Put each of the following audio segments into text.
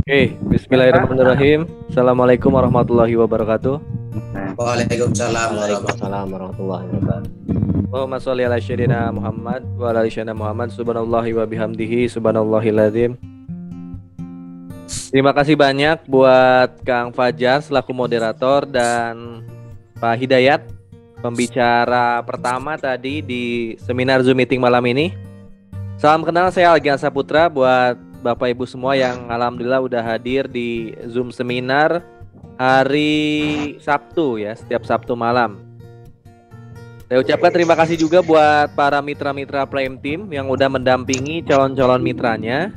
Oke, bismillahirrahmanirrahim. Assalamualaikum warahmatullahi wabarakatuh. Waalaikumsalam Waalaikumsalam warahmatullahi wabarakatuh. Allahumma sholli ala sayyidina Muhammad wa ala ali sayyidina Muhammad subhanallahi wa bihamdihi subhanallahil azim. Terima kasih banyak buat Kang Fajar selaku moderator dan Pak Hidayat pembicara pertama tadi di seminar Zoom meeting malam ini. Salam kenal, saya Algian Saputra buat Bapak Ibu semua yang alhamdulillah udah hadir di Zoom seminar hari Sabtu ya, setiap Sabtu malam. Saya ucapkan terima kasih juga buat para mitra-mitra Prime Team yang udah mendampingi calon-calon mitranya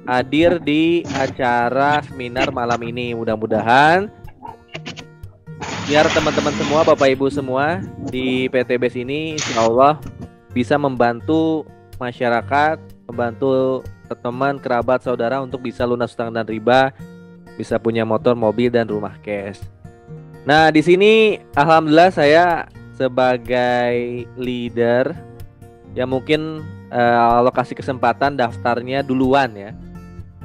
hadir di acara seminar malam ini. Mudah-mudahan biar teman-teman semua, Bapak Ibu semua di PTBS ini insya Allah bisa membantu masyarakat, membantu teman, kerabat, saudara untuk bisa lunas utang dan riba, bisa punya motor, mobil, dan rumah cash. Nah, di sini alhamdulillah saya sebagai leader yang mungkin Allah kasih kesempatan daftarnya duluan ya.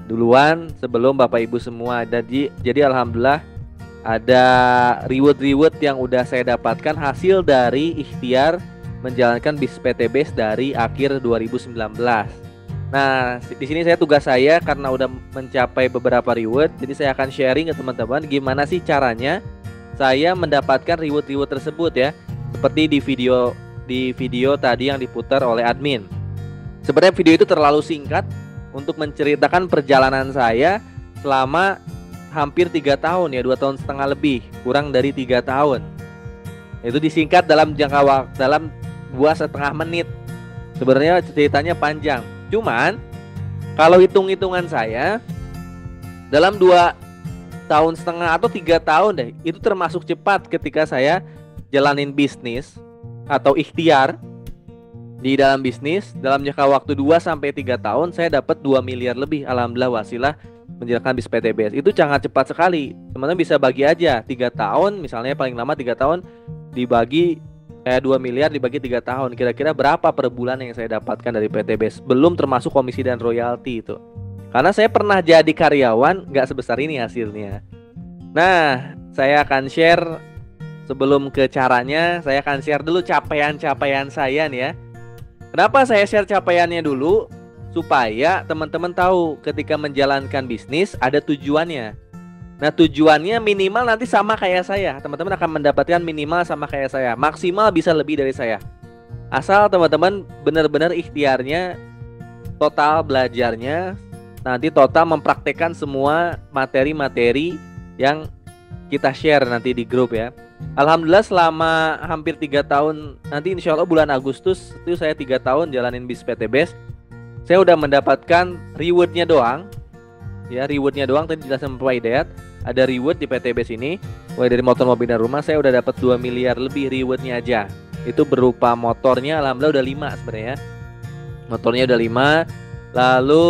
Duluan sebelum Bapak Ibu semua. Jadi alhamdulillah ada reward yang udah saya dapatkan hasil dari ikhtiar menjalankan bis PTBS dari akhir 2019. Nah, di sini tugas saya karena udah mencapai beberapa reward, jadi saya akan sharing ke teman-teman gimana sih caranya saya mendapatkan reward tersebut ya. Seperti di video tadi yang diputar oleh admin. Sebenarnya video itu terlalu singkat untuk menceritakan perjalanan saya selama hampir 3 tahun ya, 2 tahun setengah lebih, kurang dari 3 tahun. Itu disingkat dalam jangka waktu dalam 2,5 menit. Sebenarnya ceritanya panjang. Cuman kalau hitung-hitungan saya dalam 2 tahun setengah atau 3 tahun deh, itu termasuk cepat ketika saya jalanin bisnis atau ikhtiar di dalam bisnis. Dalam jangka waktu 2-3 tahun saya dapat 2 miliar lebih, alhamdulillah wasilah menjalankan bis PTBS. Itu sangat cepat sekali. Teman-teman bisa bagi aja 3 tahun, misalnya paling lama 3 tahun dibagi 2 miliar dibagi 3 tahun, kira-kira berapa per bulan yang saya dapatkan dari PTBS, belum termasuk komisi dan royalti itu. Karena saya pernah jadi karyawan, nggak sebesar ini hasilnya. Nah, saya akan share. Sebelum ke caranya, saya akan share dulu capaian-capaian saya nih ya. Kenapa saya share capaiannya dulu? Supaya teman-teman tahu ketika menjalankan bisnis ada tujuannya. Nah, tujuannya minimal nanti sama kayak saya. Teman-teman akan mendapatkan minimal sama kayak saya. Maksimal bisa lebih dari saya. Asal teman-teman benar-benar ikhtiarnya, total belajarnya, nanti total mempraktekkan semua materi-materi yang kita share nanti di grup ya. Alhamdulillah selama hampir 3 tahun, nanti insya Allah bulan Agustus itu saya 3 tahun jalanin bis PTBS. Saya udah mendapatkan rewardnya doang. Ya, rewardnya doang tadi dijelasin Pak Hidayat. Ada reward di PTBS ini, mulai dari motor, mobil, dan rumah. Saya udah dapat 2 miliar lebih rewardnya aja. Itu berupa motornya, alhamdulillah udah 5 sebenarnya. Motornya udah 5, lalu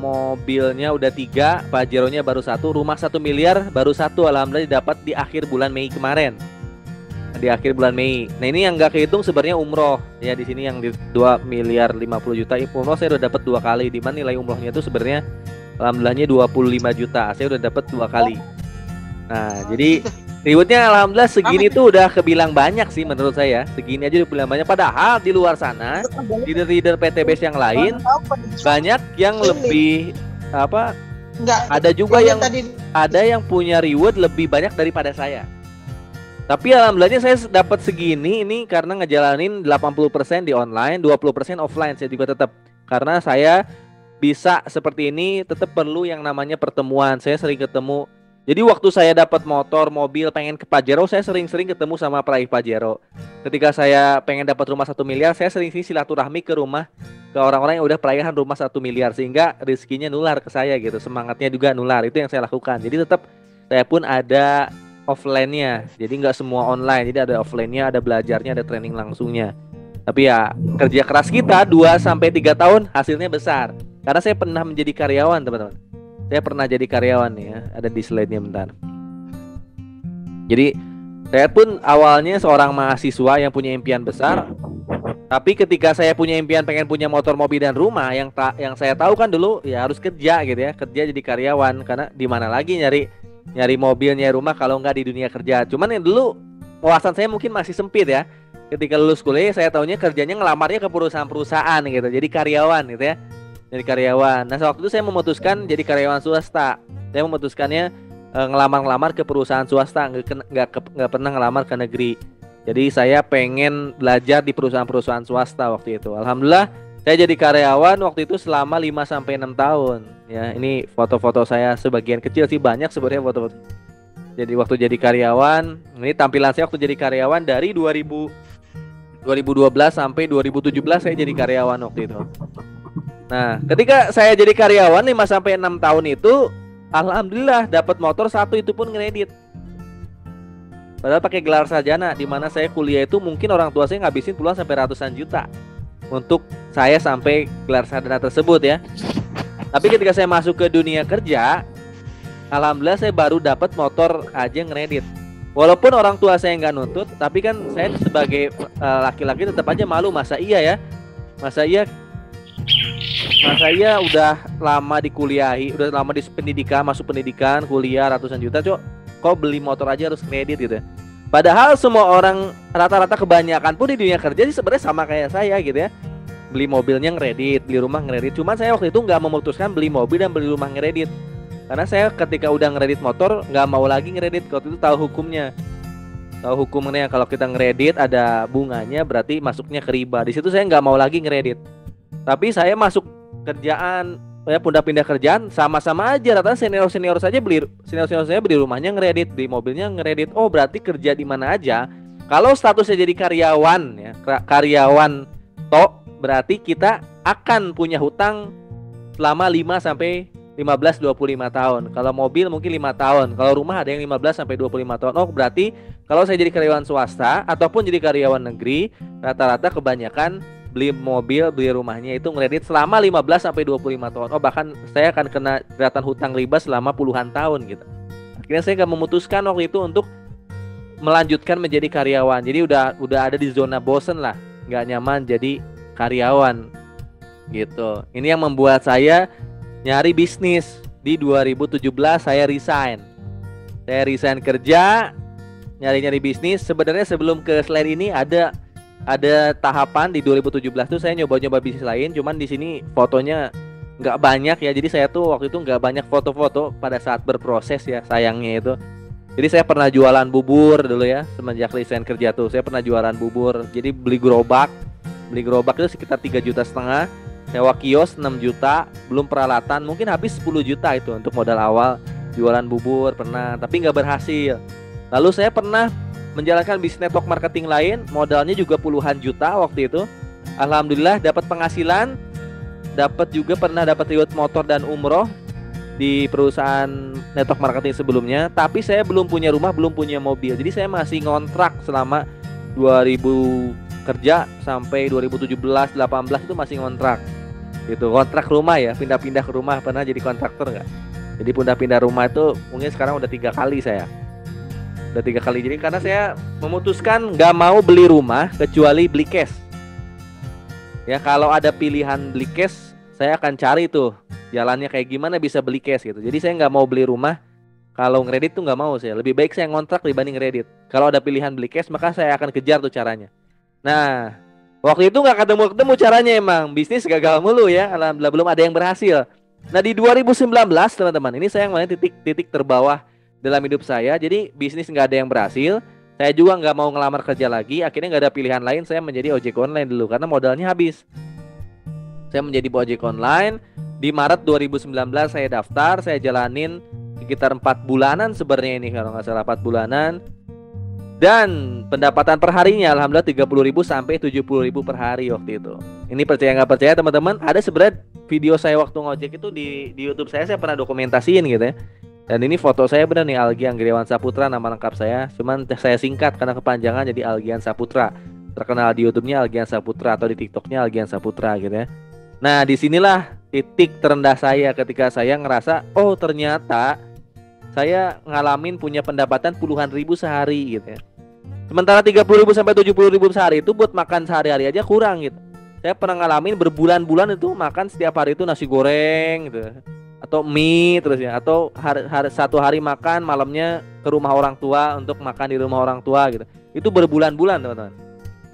mobilnya udah 3, Pajero-nya baru 1, rumah 1 miliar baru 1, alhamdulillah didapat di akhir bulan Mei kemarin. Di akhir bulan Mei. Nah, ini yang nggak kehitung sebenarnya umroh. Ya, di sini yang di 2 miliar 50 juta umroh saya udah dapat 2 kali. Di mana nilai umrohnya itu sebenarnya alhamdulillahnya 25 juta. Saya udah dapat 2 kali. Nah, jadi rewardnya alhamdulillah segini tuh udah kebilang banyak sih menurut saya. Segini aja udah kebilang banyak. Padahal di luar sana leader-leader PTBS yang lain banyak yang lebih ada juga yang ada yang punya reward lebih banyak daripada saya. Tapi alhamdulillahnya saya dapat segini ini karena ngejalanin 80% di online, 20% offline. Saya juga tetap, karena saya bisa seperti ini tetap perlu yang namanya pertemuan. Saya sering ketemu. Jadi waktu saya dapat motor, mobil, pengen ke Pajero, saya sering-sering ketemu sama peraih Pajero. Ketika saya pengen dapat rumah 1 miliar, saya sering silaturahmi ke rumah, ke orang-orang yang udah peraihan rumah 1 miliar, sehingga rezekinya nular ke saya gitu, semangatnya juga nular. Itu yang saya lakukan. Jadi tetap saya pun ada offline-nya. Jadi nggak semua online. Jadi ada offline-nya, ada belajarnya, ada training langsungnya. Tapi ya kerja keras kita 2-3 tahun hasilnya besar. Karena saya pernah menjadi karyawan, teman-teman. Saya pernah jadi karyawan nih ya, ada di slide-nya bentar. Jadi saya pun awalnya seorang mahasiswa yang punya impian besar. Tapi ketika saya punya impian pengen punya motor, mobil dan rumah, yang saya tahu kan dulu ya harus kerja gitu ya, kerja jadi karyawan, karena di mana lagi nyari mobil, nyari rumah kalau nggak di dunia kerja. Cuman yang dulu wawasan saya mungkin masih sempit ya. Ketika lulus kuliah saya taunya kerjanya ngelamarnya ke perusahaan-perusahaan gitu, jadi karyawan gitu ya. Jadi karyawan. Nah, waktu itu saya memutuskan jadi karyawan swasta. Saya memutuskannya ngelamar-ngelamar ke perusahaan swasta, nggak pernah ngelamar ke negeri. Jadi saya pengen belajar di perusahaan-perusahaan swasta waktu itu. Alhamdulillah saya jadi karyawan waktu itu selama 5-6 tahun. Ya, ini foto-foto saya sebagian kecil sih, banyak sebenarnya foto-foto. Jadi waktu jadi karyawan, ini tampilan saya waktu jadi karyawan dari 2012 sampai 2017 saya jadi karyawan waktu itu. Nah, ketika saya jadi karyawan 5-6 tahun itu, alhamdulillah dapat motor satu, itu pun ngredit. Padahal pakai gelar sarjana, di mana saya kuliah itu mungkin orang tua saya ngabisin puluhan sampai ratusan juta untuk saya sampai gelar sarjana tersebut ya. Tapi ketika saya masuk ke dunia kerja, alhamdulillah saya baru dapat motor aja ngredit. Walaupun orang tua saya nggak nuntut, tapi kan saya sebagai laki-laki tetap aja malu. Masa iya udah lama dikuliahi, udah lama di pendidikan, masuk pendidikan, kuliah ratusan juta, kok beli motor aja harus kredit gitu ya. Padahal semua orang, rata-rata kebanyakan pun di dunia kerja sih sebenarnya sama kayak saya gitu ya. Beli mobilnya ngredit, beli rumah ngredit. Cuman saya waktu itu nggak memutuskan beli mobil dan beli rumah ngredit, karena saya ketika udah ngredit motor nggak mau lagi ngredit. Waktu itu tahu hukumnya kalau kita ngredit ada bunganya, berarti masuknya ke riba. Di situ saya nggak mau lagi ngredit. Tapi saya masuk kerjaan, ya pindah kerjaan, sama-sama aja rata senior saya beli rumahnya ngredit, beli mobilnya ngredit. Oh, berarti kerja di mana aja kalau statusnya jadi karyawan ya, karyawan berarti kita akan punya hutang selama 5 sampai 15-25 tahun. Kalau mobil mungkin 5 tahun, kalau rumah ada yang 15 sampai 25 tahun. Oh, berarti kalau saya jadi karyawan swasta ataupun jadi karyawan negeri, rata-rata kebanyakan beli mobil, beli rumahnya itu ngredit selama 15 sampai 25 tahun. Oh, bahkan saya akan kena jeratan hutang riba selama puluhan tahun gitu. Akhirnya saya nggak memutuskan waktu itu untuk melanjutkan menjadi karyawan. Jadi udah ada di zona bosen lah, nggak nyaman jadi karyawan gitu. Ini yang membuat saya nyari bisnis. Di 2017 saya resign kerja, nyari bisnis. Sebenarnya sebelum ke slide ini ada tahapan di 2017 tuh saya nyoba bisnis lain, cuman di sini fotonya nggak banyak ya. Jadi saya tuh waktu itu nggak banyak foto-foto pada saat berproses ya, sayangnya itu. Jadi saya pernah jualan bubur dulu ya, semenjak resign kerja tuh saya pernah jualan bubur. Jadi beli gerobak itu sekitar 3,5 juta, sewa kios 6 juta, belum peralatan mungkin habis 10 juta itu untuk modal awal jualan bubur pernah, tapi nggak berhasil. Lalu saya pernah menjalankan bisnis network marketing lain, modalnya juga puluhan juta waktu itu. Alhamdulillah dapat penghasilan, pernah dapat reward motor dan umroh di perusahaan network marketing sebelumnya. Tapi saya belum punya rumah, belum punya mobil. Jadi saya masih ngontrak selama 2000 kerja sampai 2017-18 itu masih ngontrak. Gitu, kontrak rumah ya, pindah-pindah ke rumah. Pernah jadi kontraktor nggak? Jadi pindah-pindah rumah itu mungkin sekarang udah 3 kali saya. Jadi karena saya memutuskan nggak mau beli rumah kecuali beli cash. Ya, kalau ada pilihan beli cash, saya akan cari tuh jalannya kayak gimana bisa beli cash gitu. Jadi saya nggak mau beli rumah. Kalau ngredit tuh nggak mau saya. Lebih baik saya ngontrak dibanding ngredit. Kalau ada pilihan beli cash, maka saya akan kejar tuh caranya. Nah, waktu itu nggak ketemu caranya emang. Bisnis gagal mulu ya. Alhamdulillah belum ada yang berhasil. Nah, di 2019 teman-teman, ini saya melihat titik terbawah dalam hidup saya. Jadi bisnis nggak ada yang berhasil. Saya juga nggak mau ngelamar kerja lagi. Akhirnya nggak ada pilihan lain. Saya menjadi ojek online dulu karena modalnya habis. Saya menjadi ojek online. Di Maret 2019 saya daftar. Saya jalanin sekitar 4 bulanan sebenarnya ini, kalau nggak salah 4 bulanan. Dan pendapatan per harinya alhamdulillah 30.000 sampai 70.000 per hari waktu itu. Ini percaya nggak percaya teman-teman, ada sebenarnya video saya waktu ngojek itu di YouTube saya pernah dokumentasiin gitu ya. Dan ini foto saya benar nih, Algian Griawan Saputra nama lengkap saya. Cuman saya singkat karena kepanjangan jadi Algian Saputra. Terkenal di YouTube-nya Algian Saputra atau di TikTok-nya Algian Saputra gitu ya. Nah, disinilah titik terendah saya ketika saya ngerasa, oh ternyata saya ngalamin punya pendapatan puluhan ribu sehari gitu ya. Sementara 30.000 sampai 70.000 sehari itu buat makan sehari-hari aja kurang gitu. Saya pernah ngalamin berbulan-bulan itu makan setiap hari itu nasi goreng gitu, atau mie terus ya, atau satu hari makan malamnya ke rumah orang tua untuk makan di rumah orang tua gitu. Itu berbulan-bulan teman-teman.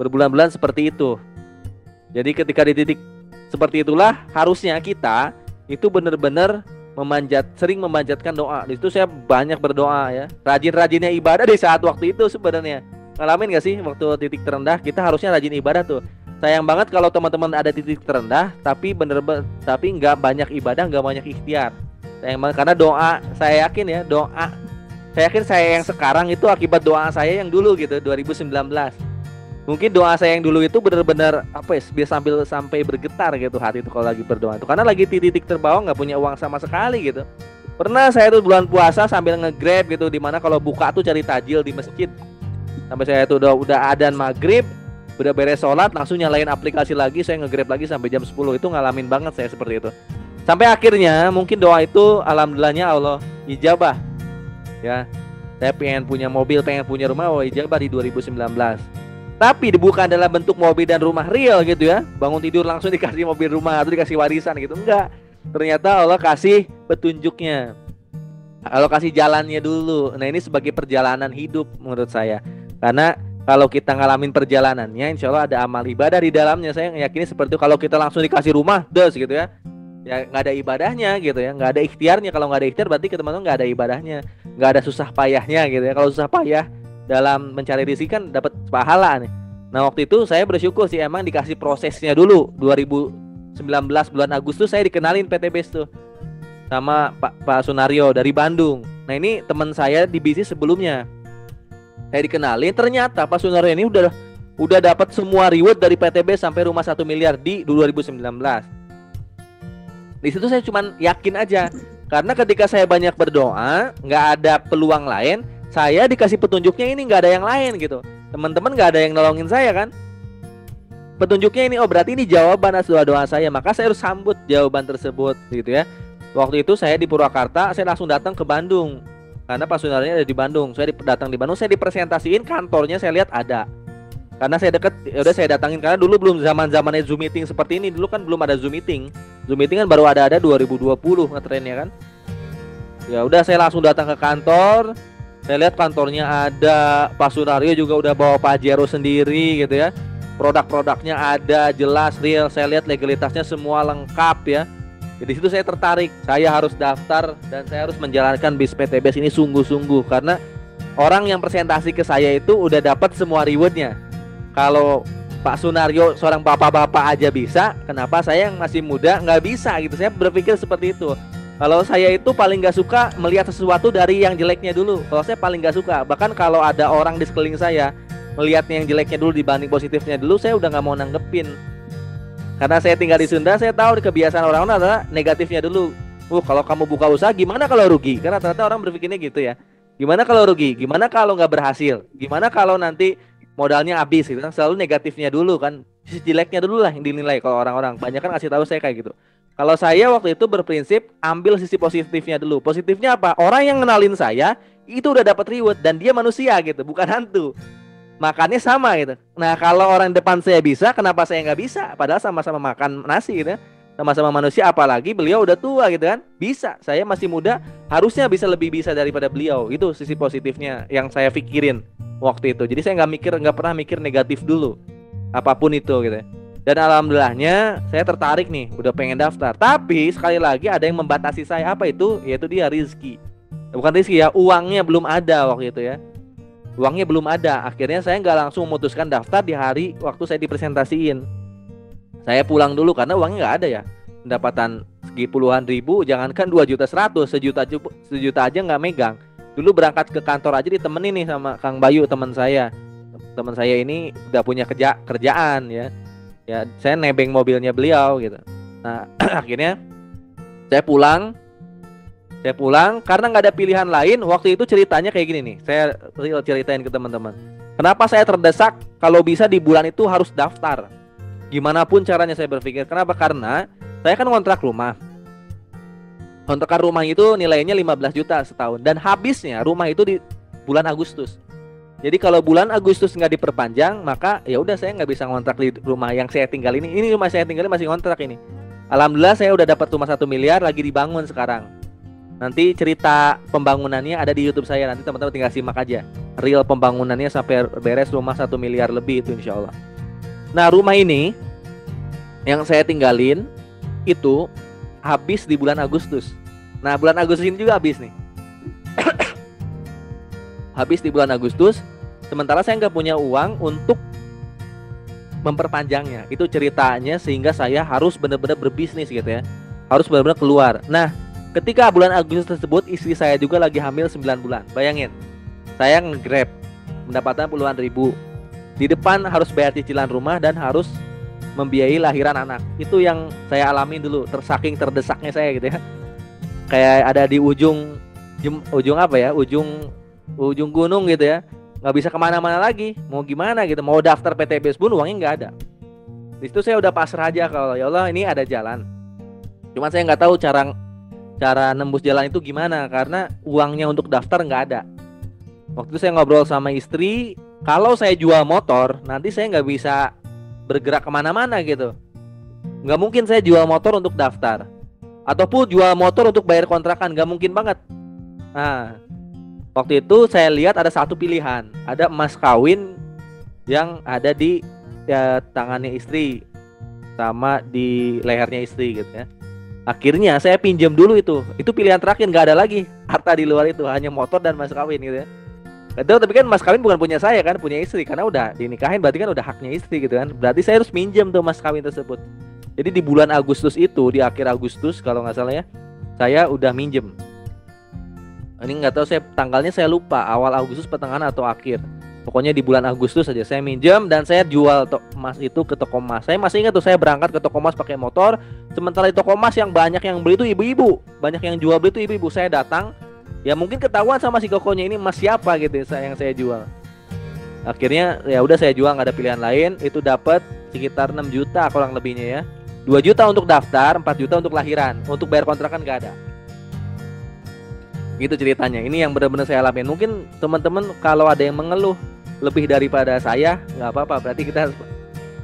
Berbulan-bulan seperti itu. Jadi ketika di titik seperti itulah harusnya kita itu benar-benar sering memanjatkan doa. Di situ saya banyak berdoa ya. Rajin-rajinnya ibadah di saat waktu itu sebenarnya. Ngalamin gak sih waktu titik terendah kita harusnya rajin ibadah tuh. Sayang banget kalau teman-teman ada titik terendah tapi tapi nggak banyak ibadah, nggak banyak ikhtiar. Sayang banget karena doa, saya yakin saya yang sekarang itu akibat doa saya yang dulu gitu 2019. Mungkin doa saya yang dulu itu benar-benar bisa sampai bergetar gitu hati itu kalau lagi berdoa itu, karena lagi titik terbawah, nggak punya uang sama sekali gitu. Pernah saya tuh bulan puasa sambil nge-grab gitu, dimana kalau buka tuh cari tajil di masjid. Sampai saya tuh udah adzan maghrib, udah beres sholat langsung nyalain aplikasi lagi, saya nge-grab lagi sampai jam 10. Itu ngalamin banget saya seperti itu. Sampai akhirnya mungkin doa itu alhamdulillahnya Allah ijabah. Ya, saya pengen punya mobil, pengen punya rumah, ijabah di 2019. Tapi bukan dalam bentuk mobil dan rumah real gitu ya. Bangun tidur langsung dikasih mobil rumah atau dikasih warisan gitu. Enggak. Ternyata Allah kasih petunjuknya. Allah kasih jalannya dulu. Nah ini sebagai perjalanan hidup menurut saya. Karena kalau kita ngalamin perjalanannya, insya Allah ada amal ibadah di dalamnya. Saya meyakini seperti itu. Kalau kita langsung dikasih rumah, gitu ya. Ya nggak ada ibadahnya gitu ya. Nggak ada ikhtiarnya. Kalau nggak ada ikhtiar berarti teman-teman nggak ada ibadahnya. Nggak ada susah payahnya gitu ya. Kalau susah payah dalam mencari rezeki kan dapat pahala nih. Nah waktu itu saya bersyukur sih emang dikasih prosesnya dulu. 2019 bulan Agustus saya dikenalin PT BES tuh sama Pak Sunario dari Bandung. Nah ini teman saya di bisnis sebelumnya. Saya dikenalin, ternyata Pak Sunario ini udah dapat semua reward dari PT BES sampai rumah 1 miliar di 2019. Di situ saya cuman yakin aja, karena ketika saya banyak berdoa, nggak ada peluang lain. Saya dikasih petunjuknya ini nggak ada yang lain gitu. Teman-teman nggak ada yang nolongin saya kan. Petunjuknya ini, oh berarti ini jawaban atas doa-doa saya. Maka saya harus sambut jawaban tersebut gitu ya. Waktu itu saya di Purwakarta, saya langsung datang ke Bandung. Karena Pak Sunarnya ada di Bandung. Saya datang di Bandung, saya dipresentasiin kantornya, saya lihat ada. Karena saya deket, udah saya datangin. Karena dulu belum zaman-zamannya Zoom meeting seperti ini. Dulu kan belum ada Zoom meeting. Zoom meeting kan baru ada 2020 ngetrennya kan. Ya udah saya langsung datang ke kantor. Saya lihat kantornya ada, Pak Sunario juga udah bawa Pajero sendiri gitu ya. Produk-produknya ada, jelas, real. Saya lihat legalitasnya semua lengkap ya. Jadi situ saya tertarik. Saya harus daftar dan saya harus menjalankan bis PT BES ini sungguh-sungguh. Karena orang yang presentasi ke saya itu udah dapat semua rewardnya. Kalau Pak Sunario seorang bapak-bapak aja bisa, kenapa saya yang masih muda nggak bisa gitu. Saya berpikir seperti itu. Kalau saya itu paling gak suka melihat sesuatu dari yang jeleknya dulu. Kalau saya paling gak suka. Bahkan kalau ada orang di sekeliling saya melihatnya yang jeleknya dulu dibanding positifnya dulu, saya udah gak mau nanggepin. Karena saya tinggal di Sunda, saya tahu kebiasaan orang-orang adalah negatifnya dulu. Kalau kamu buka usaha gimana kalau rugi? Karena ternyata orang berpikirnya gitu ya. Gimana kalau rugi? Gimana kalau gak berhasil? Gimana kalau nanti modalnya habis gitu kan? Selalu negatifnya dulu kan. Sisi jeleknya dulu lah yang dinilai kalau orang-orang. Banyak kan ngasih tahu saya kayak gitu. Kalau saya waktu itu berprinsip ambil sisi positifnya dulu. Positifnya apa? Orang yang kenalin saya itu udah dapat reward dan dia manusia gitu, bukan hantu. Makannya sama gitu. Nah kalau orang depan saya bisa, kenapa saya nggak bisa? Padahal sama-sama makan nasi gitu ya. Sama-sama manusia, apalagi beliau udah tua gitu kan. Bisa, saya masih muda, harusnya bisa lebih bisa daripada beliau. Itu sisi positifnya yang saya pikirin waktu itu. Jadi saya nggak pernah mikir negatif dulu, apapun itu gitu ya. Dan alhamdulillahnya saya tertarik nih, udah pengen daftar. Tapi sekali lagi ada yang membatasi saya. Apa itu? Yaitu dia rezeki. Bukan rezeki ya, uangnya belum ada waktu itu ya. Uangnya belum ada. Akhirnya saya nggak langsung memutuskan daftar di hari waktu saya dipresentasiin. Saya pulang dulu karena uangnya nggak ada ya. Pendapatan segi puluhan ribu, jangankan 2.100.000, sejuta aja nggak megang. Dulu berangkat ke kantor aja ditemenin nih sama Kang Bayu, teman saya. Teman saya ini udah punya kerjaan ya. Ya, saya nebeng mobilnya beliau gitu. Nah, akhirnya saya pulang karena nggak ada pilihan lain. Waktu itu ceritanya kayak gini nih. Saya ceritain ke teman-teman. Kenapa saya terdesak kalau bisa di bulan itu harus daftar. Gimana pun caranya saya berpikir. Kenapa? Karena saya kan kontrak rumah. Kontrakan rumah itu nilainya 15 juta setahun dan habisnya rumah itu di bulan Agustus. Jadi kalau bulan Agustus nggak diperpanjang, maka ya udah saya nggak bisa ngontrak di rumah yang saya tinggal ini. Ini rumah saya tinggal masih ngontrak ini. Alhamdulillah saya udah dapat rumah 1 miliar lagi dibangun sekarang. Nanti cerita pembangunannya ada di YouTube saya. Nanti teman-teman tinggal simak aja. Real pembangunannya sampai beres rumah 1 miliar lebih itu insya Allah. Nah rumah ini yang saya tinggalin itu habis di bulan Agustus. Nah bulan Agustus ini juga habis nih. Habis di bulan Agustus. Sementara saya nggak punya uang untuk memperpanjangnya. Itu ceritanya sehingga saya harus benar-benar berbisnis gitu ya. Harus benar-benar keluar. Nah ketika bulan Agustus tersebut istri saya juga lagi hamil 9 bulan. Bayangin, saya nge-grab pendapatan puluhan ribu. Di depan harus bayar cicilan rumah dan harus membiayai lahiran anak. Itu yang saya alami dulu, saking terdesaknya saya gitu ya. Kayak ada di ujung apa ya, ujung gunung gitu ya. Nggak bisa kemana-mana lagi. Mau gimana gitu, mau daftar PTBS pun uangnya nggak ada. Di situ saya udah pasrah aja kalau ya Allah ini ada jalan. Cuman saya nggak tahu cara nembus jalan itu gimana karena uangnya untuk daftar nggak ada. Waktu itu saya ngobrol sama istri, kalau saya jual motor nanti saya nggak bisa bergerak kemana-mana gitu. Nggak mungkin saya jual motor untuk daftar ataupun jual motor untuk bayar kontrakan, nggak mungkin banget. Nah waktu itu saya lihat ada satu pilihan, ada emas kawin yang ada di tangannya istri sama di lehernya istri gitu ya. Akhirnya saya pinjam dulu itu pilihan terakhir, nggak ada lagi harta di luar itu, hanya motor dan mas kawin gitu ya. Tapi kan mas kawin bukan punya saya kan, punya istri karena udah dinikahin, berarti kan udah haknya istri gitu kan. Berarti saya harus pinjam tuh mas kawin tersebut. Jadi di bulan Agustus itu, di akhir Agustus kalau nggak salah ya, saya udah minjem. Ini nggak tahu saya tanggalnya, saya lupa awal Agustus pertengahan atau akhir. Pokoknya di bulan Agustus saja saya minjem dan saya jual emas itu ke toko emas. Saya masih ingat tuh saya berangkat ke toko emas pakai motor. Sementara di toko emas yang banyak yang beli itu ibu-ibu, banyak yang jual beli itu ibu-ibu. Saya datang, ya mungkin ketahuan sama si kokonya ini emas siapa gitu yang saya jual. Akhirnya ya udah saya jual, nggak ada pilihan lain. Itu dapat sekitar 6 juta kurang lebihnya ya. 2 juta untuk daftar, 4 juta untuk lahiran. Untuk bayar kontrakan nggak ada. Gitu ceritanya. Ini yang benar-benar saya alamin. Mungkin teman-teman kalau ada yang mengeluh lebih daripada saya, nggak apa-apa.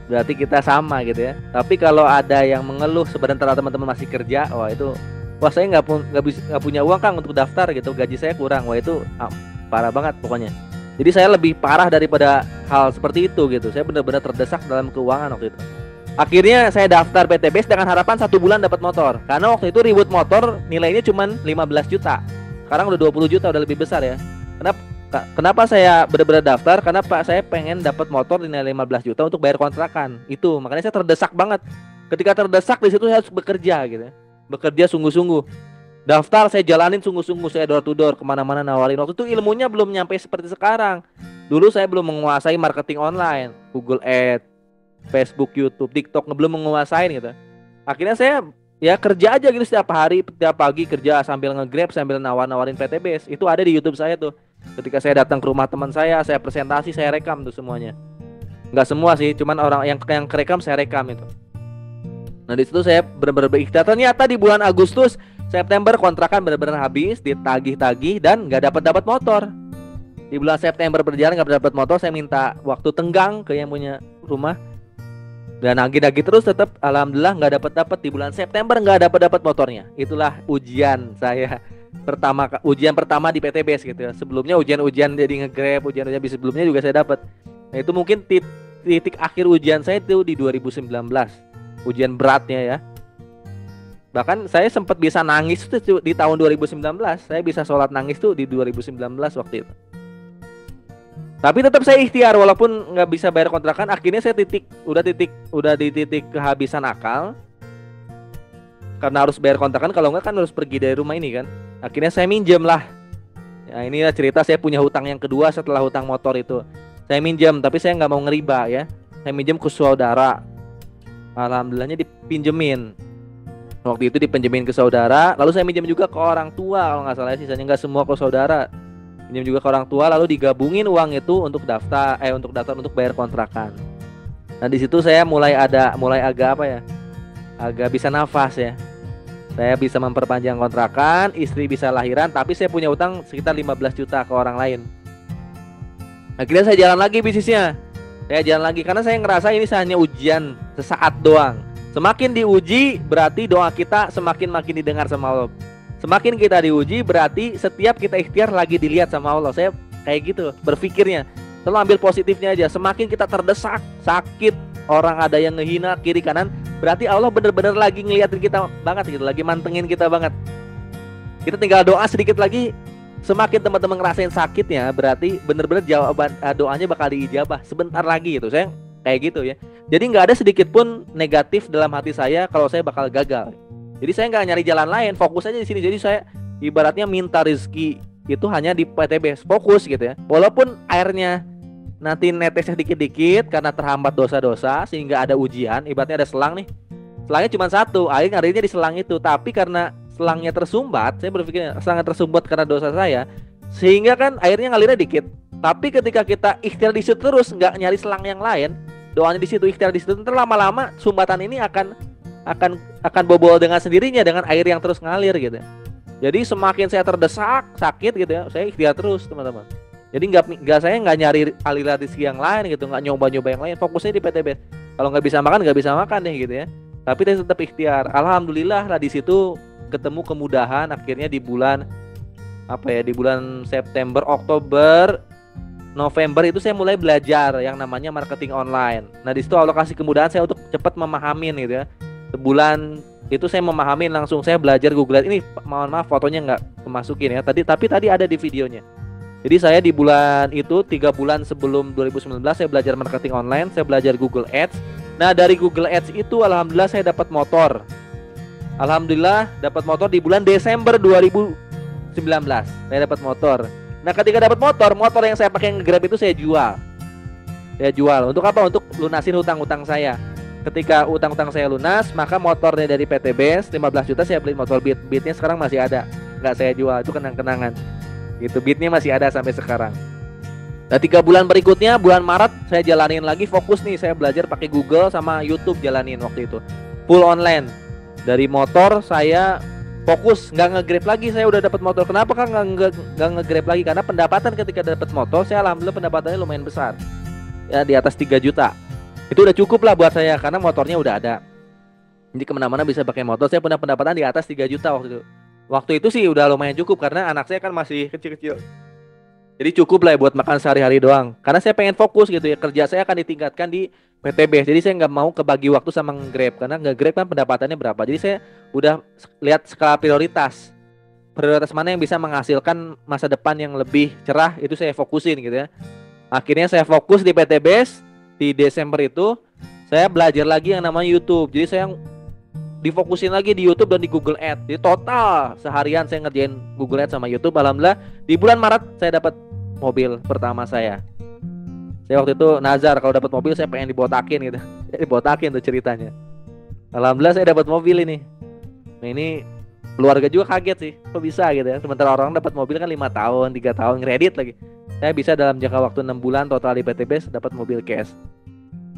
Berarti kita sama gitu ya. Tapi kalau ada yang mengeluh sebenarnya teman-teman masih kerja, wah saya nggak punya uang Kang untuk daftar gitu. Gaji saya kurang. Wah itu parah banget pokoknya. Jadi saya lebih parah daripada hal seperti itu gitu. Saya benar-benar terdesak dalam keuangan waktu itu. Akhirnya saya daftar PTBS dengan harapan 1 bulan dapat motor. Karena waktu itu ribut motor nilainya cuma 15 juta. Sekarang udah 20 juta, udah lebih besar ya. Kenapa saya benar-benar daftar? Karena saya pengen dapat motor nilai 15 juta untuk bayar kontrakan. Itu makanya saya terdesak banget. Ketika terdesak di situ saya harus bekerja gitu ya. Bekerja sungguh-sungguh. Daftar saya jalanin sungguh-sungguh, saya door to door kemana-mana nawarin. Waktu itu ilmunya belum nyampe seperti sekarang. Dulu saya belum menguasai marketing online, Google Ads, Facebook, YouTube, TikTok, belum menguasain gitu. Akhirnya saya ya kerja aja gitu setiap hari, setiap pagi kerja sambil nge-grab, sambil nawarin PTBS. Itu ada di YouTube saya tuh. Ketika saya datang ke rumah teman saya presentasi, saya rekam tuh semuanya. Nggak semua sih, cuman orang yang kerekam saya rekam itu. Nah di situ saya benar-benar berikhtiar. Ternyata di bulan Agustus, September kontrakan benar-benar habis, ditagih-tagih dan nggak dapat motor. Di bulan September berjalan nggak dapat motor, saya minta waktu tenggang ke yang punya rumah. Dan nagih-nagih terus tetap alhamdulillah nggak dapat di bulan September, nggak dapat motornya. Itulah ujian saya ujian pertama di PTBS gitu ya. Sebelumnya ujian jadi nge-grab, ujian sebelumnya juga saya dapat. Nah itu mungkin titik akhir ujian saya itu di 2019. Ujian beratnya ya. Bahkan saya sempat bisa nangis tuh di tahun 2019. Saya bisa sholat nangis tuh di 2019 waktu itu. Tapi tetap saya ikhtiar walaupun nggak bisa bayar kontrakan. Akhirnya saya udah di titik kehabisan akal karena harus bayar kontrakan. Kalau nggak kan harus pergi dari rumah ini kan. Akhirnya saya minjem lah. Ya inilah cerita saya punya hutang yang kedua setelah hutang motor itu. Saya minjem tapi saya nggak mau ngeriba ya. Saya minjem ke saudara. Alhamdulillahnya dipinjemin. Waktu itu dipinjemin ke saudara. Lalu saya minjem juga ke orang tua kalau nggak salah. Sisanya nggak semua ke saudara. Pinjam juga ke orang tua, lalu digabungin uang itu untuk daftar untuk bayar kontrakan. Nah di situ saya mulai agak agak bisa nafas ya. Saya bisa memperpanjang kontrakan, istri bisa lahiran, tapi saya punya utang sekitar 15 juta ke orang lain. Akhirnya saya jalan lagi bisnisnya. Saya jalan lagi karena saya ngerasa ini hanya ujian sesaat doang. Semakin diuji berarti doa kita semakin makin didengar sama Allah. Semakin kita diuji berarti setiap kita ikhtiar lagi dilihat sama Allah. Saya kayak gitu berpikirnya. Selalu ambil positifnya aja. Semakin kita terdesak, sakit, orang ada yang ngehina kiri kanan, berarti Allah bener-bener lagi ngeliatin kita banget gitu, lagi mantengin kita banget. Kita tinggal doa sedikit lagi. Semakin teman-teman ngerasain sakitnya, berarti bener-bener jawaban doanya bakal diijabah sebentar lagi gitu. Saya kayak gitu ya. Jadi nggak ada sedikit pun negatif dalam hati saya kalau saya bakal gagal. Jadi saya nggak nyari jalan lain, fokus aja di sini. Jadi saya ibaratnya minta rezeki itu hanya di PTB, fokus gitu ya. Walaupun airnya nanti netesnya dikit-dikit karena terhambat dosa-dosa sehingga ada ujian, ibaratnya ada selang nih. Selangnya cuma satu, air ngarirnya di selang itu. Tapi karena selangnya tersumbat, saya berpikir selangnya tersumbat karena dosa saya, sehingga kan airnya ngalirnya dikit. Tapi ketika kita ikhtiar di situ terus, nggak nyari selang yang lain, doanya di situ, ikhtiar di situ, lama-lama sumbatan ini akan bobol dengan sendirinya dengan air yang terus ngalir gitu. Jadi semakin saya terdesak, sakit gitu ya, saya ikhtiar terus teman-teman. Jadi saya nggak nyari aliran rezeki yang lain gitu, nggak nyoba-nyoba yang lain, fokusnya di PTB. Kalau nggak bisa makan deh gitu ya. Tapi saya tetap ikhtiar. Alhamdulillah lah di situ ketemu kemudahan. Akhirnya di bulan di bulan September, Oktober, November itu saya mulai belajar yang namanya marketing online. Nah di situ Allah kasih kemudahan saya untuk cepat memahamin gitu ya. Sebulan itu saya memahamin langsung, saya belajar Google Ads. Ini mohon maaf fotonya nggak kemasukin ya. Tapi tadi ada di videonya. Jadi saya di bulan itu 3 bulan sebelum 2019 saya belajar marketing online, saya belajar Google Ads. Nah dari Google Ads itu alhamdulillah saya dapat motor. Alhamdulillah dapat motor di bulan Desember 2019. Saya dapat motor. Nah ketika dapat motor yang saya pakai nge-Grab itu saya jual. Saya jual. Untuk apa? Untuk lunasin hutang-hutang saya. Ketika hutang-hutang saya lunas, maka motornya dari PTBS 15 juta saya beli motor Beat. Beatnya sekarang masih ada. Nggak saya jual, itu kenang-kenangan. Gitu, Beatnya masih ada sampai sekarang. Nah 3 bulan berikutnya, bulan Maret saya jalanin lagi, fokus nih. Saya belajar pakai Google sama YouTube jalanin waktu itu. Full online. Dari motor saya fokus, nggak nge-Grab lagi. Saya udah dapat motor. Kenapa kan nggak nge-Grab lagi? Karena pendapatan ketika dapat motor, saya alhamdulillah pendapatannya lumayan besar. Ya di atas 3 juta. Itu udah cukup lah buat saya karena motornya udah ada. Jadi kemana-mana bisa pakai motor. Saya punya pendapatan di atas 3 juta waktu itu. Waktu itu sih udah lumayan cukup karena anak saya kan masih kecil-kecil. Jadi cukup lah ya buat makan sehari-hari doang. Karena saya pengen fokus gitu ya. Kerja saya akan ditingkatkan di PTB. Jadi saya nggak mau kebagi waktu sama nge-Grab. Karena nge-Grab kan pendapatannya berapa. Jadi saya udah lihat skala prioritas. Prioritas mana yang bisa menghasilkan masa depan yang lebih cerah. Itu saya fokusin gitu ya. Akhirnya saya fokus di PTB. Di Desember itu saya belajar lagi yang namanya YouTube. Jadi saya difokusin lagi di YouTube dan di Google Ads. Jadi total seharian saya ngerjain Google Ads sama YouTube. Alhamdulillah di bulan Maret saya dapat mobil pertama saya. Saya waktu itu nazar kalau dapat mobil saya pengen dibotakin gitu. Dibotakin tuh ceritanya. Alhamdulillah saya dapat mobil ini. Nah ini keluarga juga kaget sih. Kok bisa gitu ya. Sementara orang dapat mobil kan 5 tahun, 3 tahun kredit lagi. Saya bisa dalam jangka waktu 6 bulan total di PTB dapat mobil cash.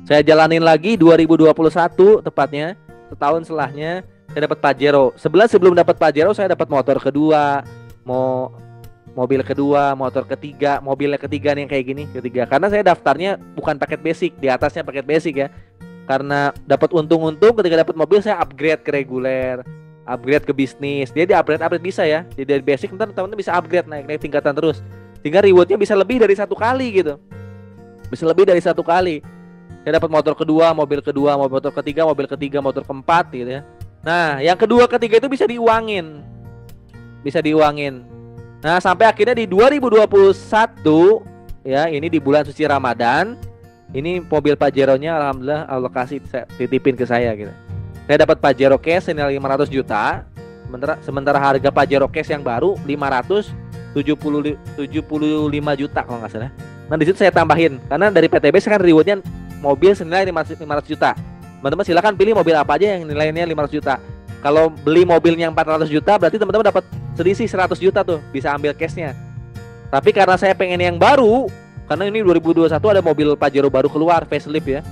Saya jalanin lagi 2021 tepatnya. Setahun setelahnya saya dapat Pajero. Sebelum dapat Pajero saya dapat motor kedua, mobil kedua, motor ketiga, mobilnya ketiga nih yang kayak gini, ketiga. Karena saya daftarnya bukan paket basic, di atasnya paket basic ya. Karena dapat untung-untung ketika dapat mobil saya upgrade ke reguler, upgrade ke bisnis. Dia di-upgrade bisa ya. Jadi dari basic ntar teman-teman bisa upgrade naik tingkatan terus. Sehingga rewardnya bisa lebih dari 1 kali gitu. Bisa lebih dari 1 kali. Saya dapat motor kedua, motor ketiga, motor keempat gitu ya. Nah, yang kedua, ketiga itu bisa diuangin. Nah, sampai akhirnya di 2021 ya, ini di bulan suci Ramadan, ini mobil Pajero-nya alhamdulillah Allah kasih titipin ke saya gitu. Saya dapat Pajero cash senilai 500 juta. Sementara harga Pajero cash yang baru 575 juta kalau nggak salah. Nah, di situ saya tambahin karena dari PTB sekarang rewardnya mobil senilai 500 juta. Teman-teman silakan pilih mobil apa aja yang nilainya 500 juta. Kalau beli mobilnya 400 juta berarti teman-teman dapat selisih 100 juta tuh, bisa ambil cashnya. Tapi karena saya pengen yang baru, karena ini 2021 ada mobil Pajero baru keluar facelift ya.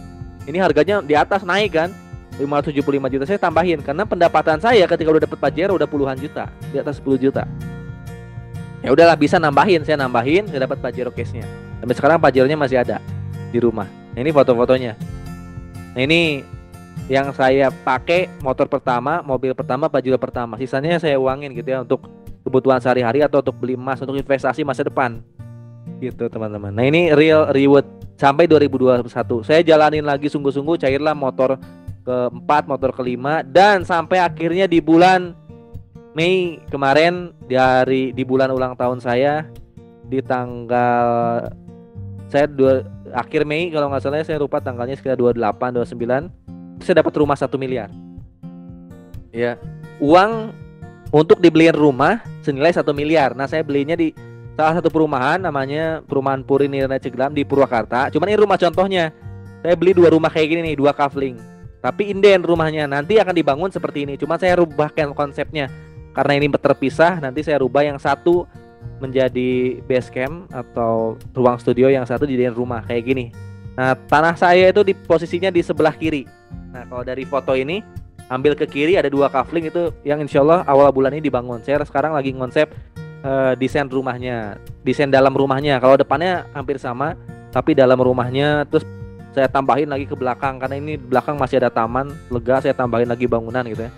Ini harganya di atas naik kan, 575 juta, saya tambahin karena pendapatan saya ketika udah dapat Pajero udah puluhan juta, di atas 10 juta. Ya udahlah bisa saya nambahin, saya dapat Pajero cashnya. Sampai sekarang Pajeronya masih ada di rumah. Nah, ini foto-fotonya. Nah, ini yang saya pakai motor pertama, mobil pertama, Pajero pertama. Sisanya saya uangin gitu ya untuk kebutuhan sehari-hari atau untuk beli emas, untuk investasi masa depan. Gitu teman-teman. Nah, ini real reward sampai 2021. Saya jalanin lagi sungguh-sungguh, cairlah motor keempat, motor kelima, dan sampai akhirnya di bulan Mei kemarin, di bulan ulang tahun saya, di tanggal akhir Mei kalau nggak salah, saya lupa tanggalnya, sekitar 28, 29, saya dapat rumah 1 miliar. Ya, uang untuk dibeliin rumah senilai 1 miliar. Nah, saya belinya di salah satu perumahan, namanya Perumahan Puri Nirna Ceglam di Purwakarta. Cuman ini rumah contohnya. Saya beli 2 rumah kayak gini nih, 2 kafling. Tapi inden rumahnya, nanti akan dibangun seperti ini. Cuma saya rubahkan konsepnya. Karena ini terpisah, nanti saya rubah yang satu menjadi base camp atau ruang studio, yang satu dijadiin rumah kayak gini. Nah, tanah saya itu di posisinya di sebelah kiri. Nah, kalau dari foto ini ambil ke kiri ada 2 kafling, itu yang insya Allah awal bulan ini dibangun. Saya sekarang lagi ngonsep desain rumahnya, desain dalam rumahnya. Kalau depannya hampir sama, tapi dalam rumahnya terus saya tambahin lagi ke belakang, karena ini belakang masih ada taman lega, saya tambahin lagi bangunan gitu ya.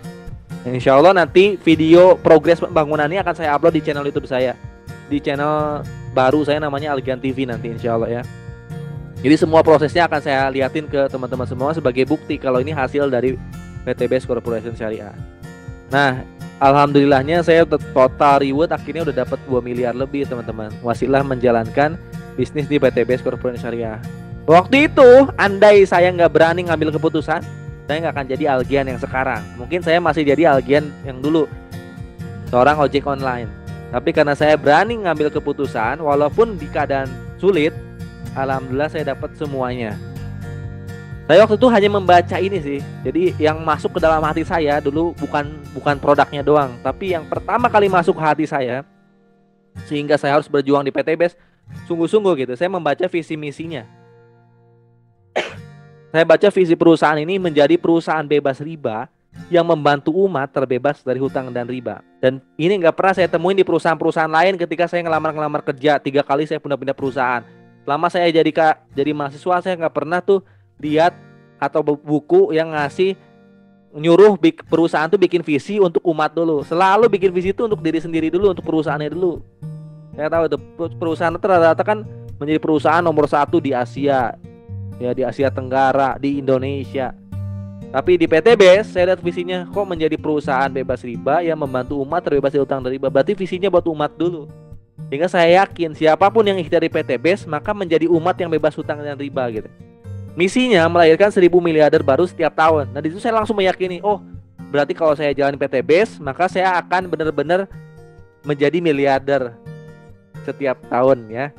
Dan insya Allah nanti video progres pembangunan ini akan saya upload di channel YouTube saya, di channel baru saya namanya Algian TV nanti insya Allah ya. Jadi semua prosesnya akan saya liatin ke teman-teman semua sebagai bukti kalau ini hasil dari PTBS Corporation Syariah. Nah, alhamdulillahnya saya total reward akhirnya udah dapat 2 miliar lebih teman-teman. Wasilah menjalankan bisnis di PTBS Corporation Syariah. Waktu itu andai saya nggak berani ngambil keputusan, saya nggak akan jadi Algian yang sekarang. Mungkin saya masih jadi Algian yang dulu, seorang ojek online. Tapi karena saya berani ngambil keputusan, walaupun di keadaan sulit, alhamdulillah saya dapat semuanya. Saya waktu itu hanya membaca ini sih. Jadi yang masuk ke dalam hati saya dulu bukan produknya doang, tapi yang pertama kali masuk ke hati saya, sehingga saya harus berjuang di PTBS sungguh-sungguh gitu. Saya membaca visi misinya. Saya baca visi perusahaan ini menjadi perusahaan bebas riba yang membantu umat terbebas dari hutang dan riba. Dan ini nggak pernah saya temuin di perusahaan-perusahaan lain. Ketika saya ngelamar kerja 3 kali saya pindah-pindah perusahaan. Selama saya jadi mahasiswa, saya nggak pernah tuh lihat atau buku yang ngasih nyuruh perusahaan tuh bikin visi untuk umat dulu. Selalu bikin visi itu untuk diri sendiri dulu, untuk perusahaannya dulu. Saya tahu itu perusahaan itu rata-rata kan menjadi perusahaan nomor 1 di Asia, ya, di Asia Tenggara, di Indonesia. Tapi di PTBS saya lihat visinya kok menjadi perusahaan bebas riba yang membantu umat terbebas dari hutang dan riba. Berarti visinya buat umat dulu. Sehingga saya yakin siapapun yang ikhtiar di PTBS maka menjadi umat yang bebas hutang dan riba gitu. Misinya melahirkan 1000 miliarder baru setiap tahun. Nah, di situ saya langsung meyakini, oh, berarti kalau saya jalan PTBS maka saya akan benar-benar menjadi miliarder setiap tahun ya.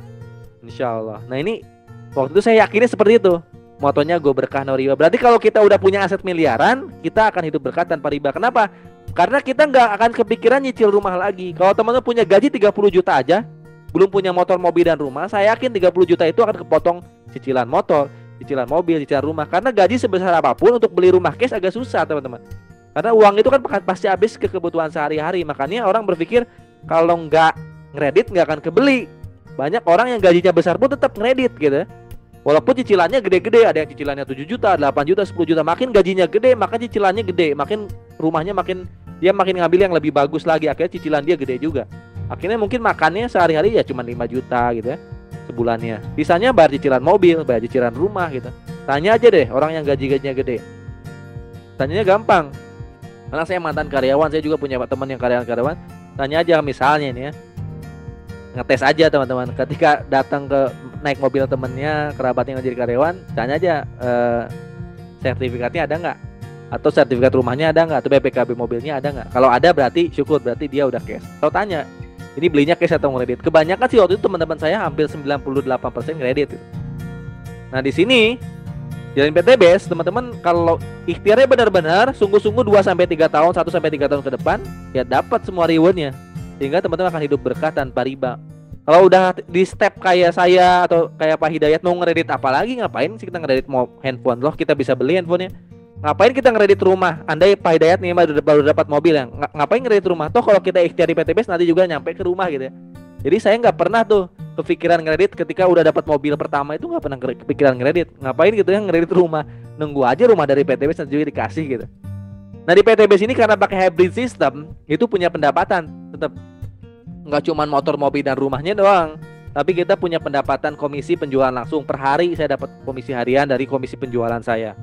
Insya Allah. Nah, ini waktu itu saya yakinnya seperti itu. Motonya go berkah no riba. Berarti kalau kita udah punya aset miliaran, kita akan hidup berkah tanpa riba. Kenapa? Karena kita nggak akan kepikiran nyicil rumah lagi. Kalau teman-teman punya gaji 30 juta aja, belum punya motor, mobil, dan rumah, saya yakin 30 juta itu akan kepotong cicilan motor, cicilan mobil, cicilan rumah. Karena gaji sebesar apapun untuk beli rumah cash agak susah teman-teman. Karena uang itu kan pasti habis ke kebutuhan sehari-hari. Makanya orang berpikir kalau nggak ngredit nggak akan kebeli. Banyak orang yang gajinya besar pun tetap ngredit gitu. Walaupun cicilannya gede-gede, ada yang cicilannya 7 juta, 8 juta, 10 juta. Makin gajinya gede, maka cicilannya gede. Makin rumahnya dia makin ngambil yang lebih bagus lagi. Akhirnya cicilan dia gede juga. Akhirnya mungkin makannya sehari-hari ya cuma 5 juta gitu ya sebulannya. Sisanya bayar cicilan mobil, bayar cicilan rumah gitu. Tanya aja deh orang yang gajinya gede. Tanyanya gampang. Karena saya mantan karyawan, saya juga punya teman yang karyawan. Tanya aja misalnya ini ya. Ngetes aja teman-teman. Ketika datang ke naik mobil temennya, kerabatnya yang jadi karyawan, tanya aja sertifikatnya ada nggak, atau sertifikat rumahnya ada nggak, atau BPKB mobilnya ada nggak. Kalau ada berarti syukur, berarti dia udah cash. Kalau tanya ini belinya cash atau kredit, kebanyakan sih waktu itu teman-teman saya hampir 98% kredit. Nah di sini jalan PTBS teman-teman, kalau ikhtiarnya benar-benar sungguh-sungguh 2-3 tahun, 1-3 tahun ke depan, ya dapat semua rewardnya. Sehingga teman-teman akan hidup berkah tanpa riba. Kalau udah di step kayak saya atau kayak Pak Hidayat mau ngeredit apalagi, ngapain sih kita ngeredit mau handphone? Loh kita bisa beli handphonenya. Ngapain kita ngeredit rumah? Andai Pak Hidayat nih baru dapat mobil yang ngapain ngeredit rumah? Toh kalau kita ikhtiar di PTBS nanti juga nyampe ke rumah gitu ya. Jadi saya nggak pernah tuh kepikiran kredit ketika udah dapat mobil pertama itu nggak pernah kepikiran kredit. Ngapain gitu ya ngredit rumah? Nunggu aja rumah dari PTBS nanti juga dikasih gitu. Nah di PTBS ini karena pakai hybrid system itu punya pendapatan tetap, nggak cuma motor, mobil dan rumahnya doang, tapi kita punya pendapatan komisi penjualan langsung. Per hari saya dapat komisi harian dari komisi penjualan saya.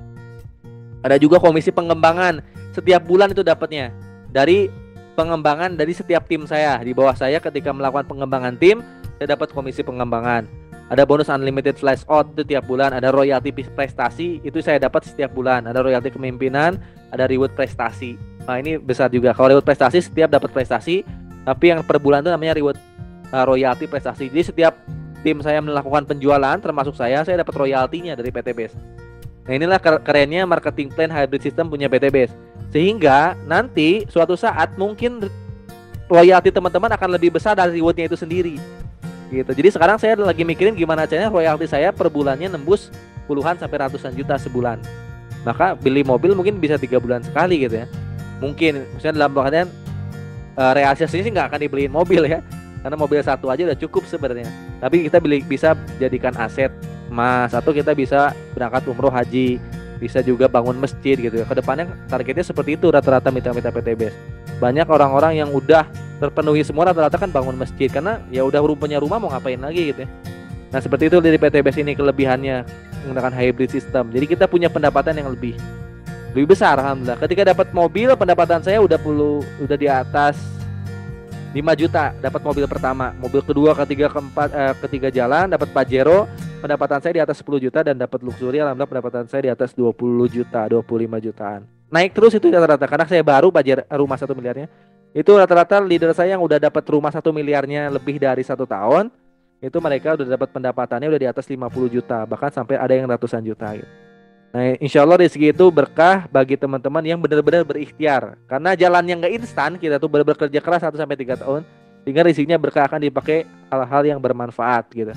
Ada juga komisi pengembangan, setiap bulan itu dapatnya dari pengembangan dari setiap tim saya. Di bawah saya ketika melakukan pengembangan tim, saya dapat komisi pengembangan. Ada bonus unlimited flash out itu tiap bulan. Ada royalti prestasi itu saya dapat setiap bulan. Ada royalti kepemimpinan, ada reward prestasi. Nah ini besar juga. Kalau reward prestasi setiap dapat prestasi, tapi yang per bulan itu namanya reward royalti prestasi. Jadi setiap tim saya melakukan penjualan termasuk saya dapat royaltinya dari PTBS. Nah inilah kerennya marketing plan hybrid system punya PTBS. Sehingga nanti suatu saat mungkin royalti teman-teman akan lebih besar dari rewardnya itu sendiri gitu. Jadi sekarang saya lagi mikirin gimana caranya royalti saya per bulannya nembus puluhan sampai ratusan juta sebulan. Maka beli mobil mungkin bisa 3 bulan sekali gitu ya. Mungkin misalnya dalam keadaan realisasinya sih nggak akan dibeliin mobil ya, karena mobil satu aja udah cukup sebenarnya. Tapi kita bisa jadikan aset emas, atau kita bisa berangkat umroh haji, bisa juga bangun masjid gitu ya. Kedepannya targetnya seperti itu rata-rata mitra-mitra PTBS. Banyak orang-orang yang udah terpenuhi semua rata-rata kan bangun masjid, karena ya udah punya rumah mau ngapain lagi gitu ya. Nah seperti itu dari PTBS ini kelebihannya menggunakan hybrid system. Jadi kita punya pendapatan yang lebih besar alhamdulillah. Ketika dapat mobil pendapatan saya udah di atas 5 juta dapat mobil pertama, mobil kedua, ketiga, keempat, ketiga jalan dapat Pajero, pendapatan saya di atas 10 juta dan dapat luxury alhamdulillah pendapatan saya di atas 20 juta, 25 jutaan. Naik terus itu rata-rata karena saya baru Pajero rumah 1 miliarnya. Itu rata-rata leader saya yang udah dapat rumah 1 miliarnya lebih dari 1 tahun, itu mereka udah dapat pendapatannya udah di atas 50 juta, bahkan sampai ada yang ratusan juta gitu. Nah insya Allah rezeki itu berkah bagi teman-teman yang benar-benar berikhtiar. Karena jalan yang gak instan, kita tuh benar-benar kerja keras 1-3 tahun, sehingga rezekinya berkah akan dipakai hal-hal yang bermanfaat gitu.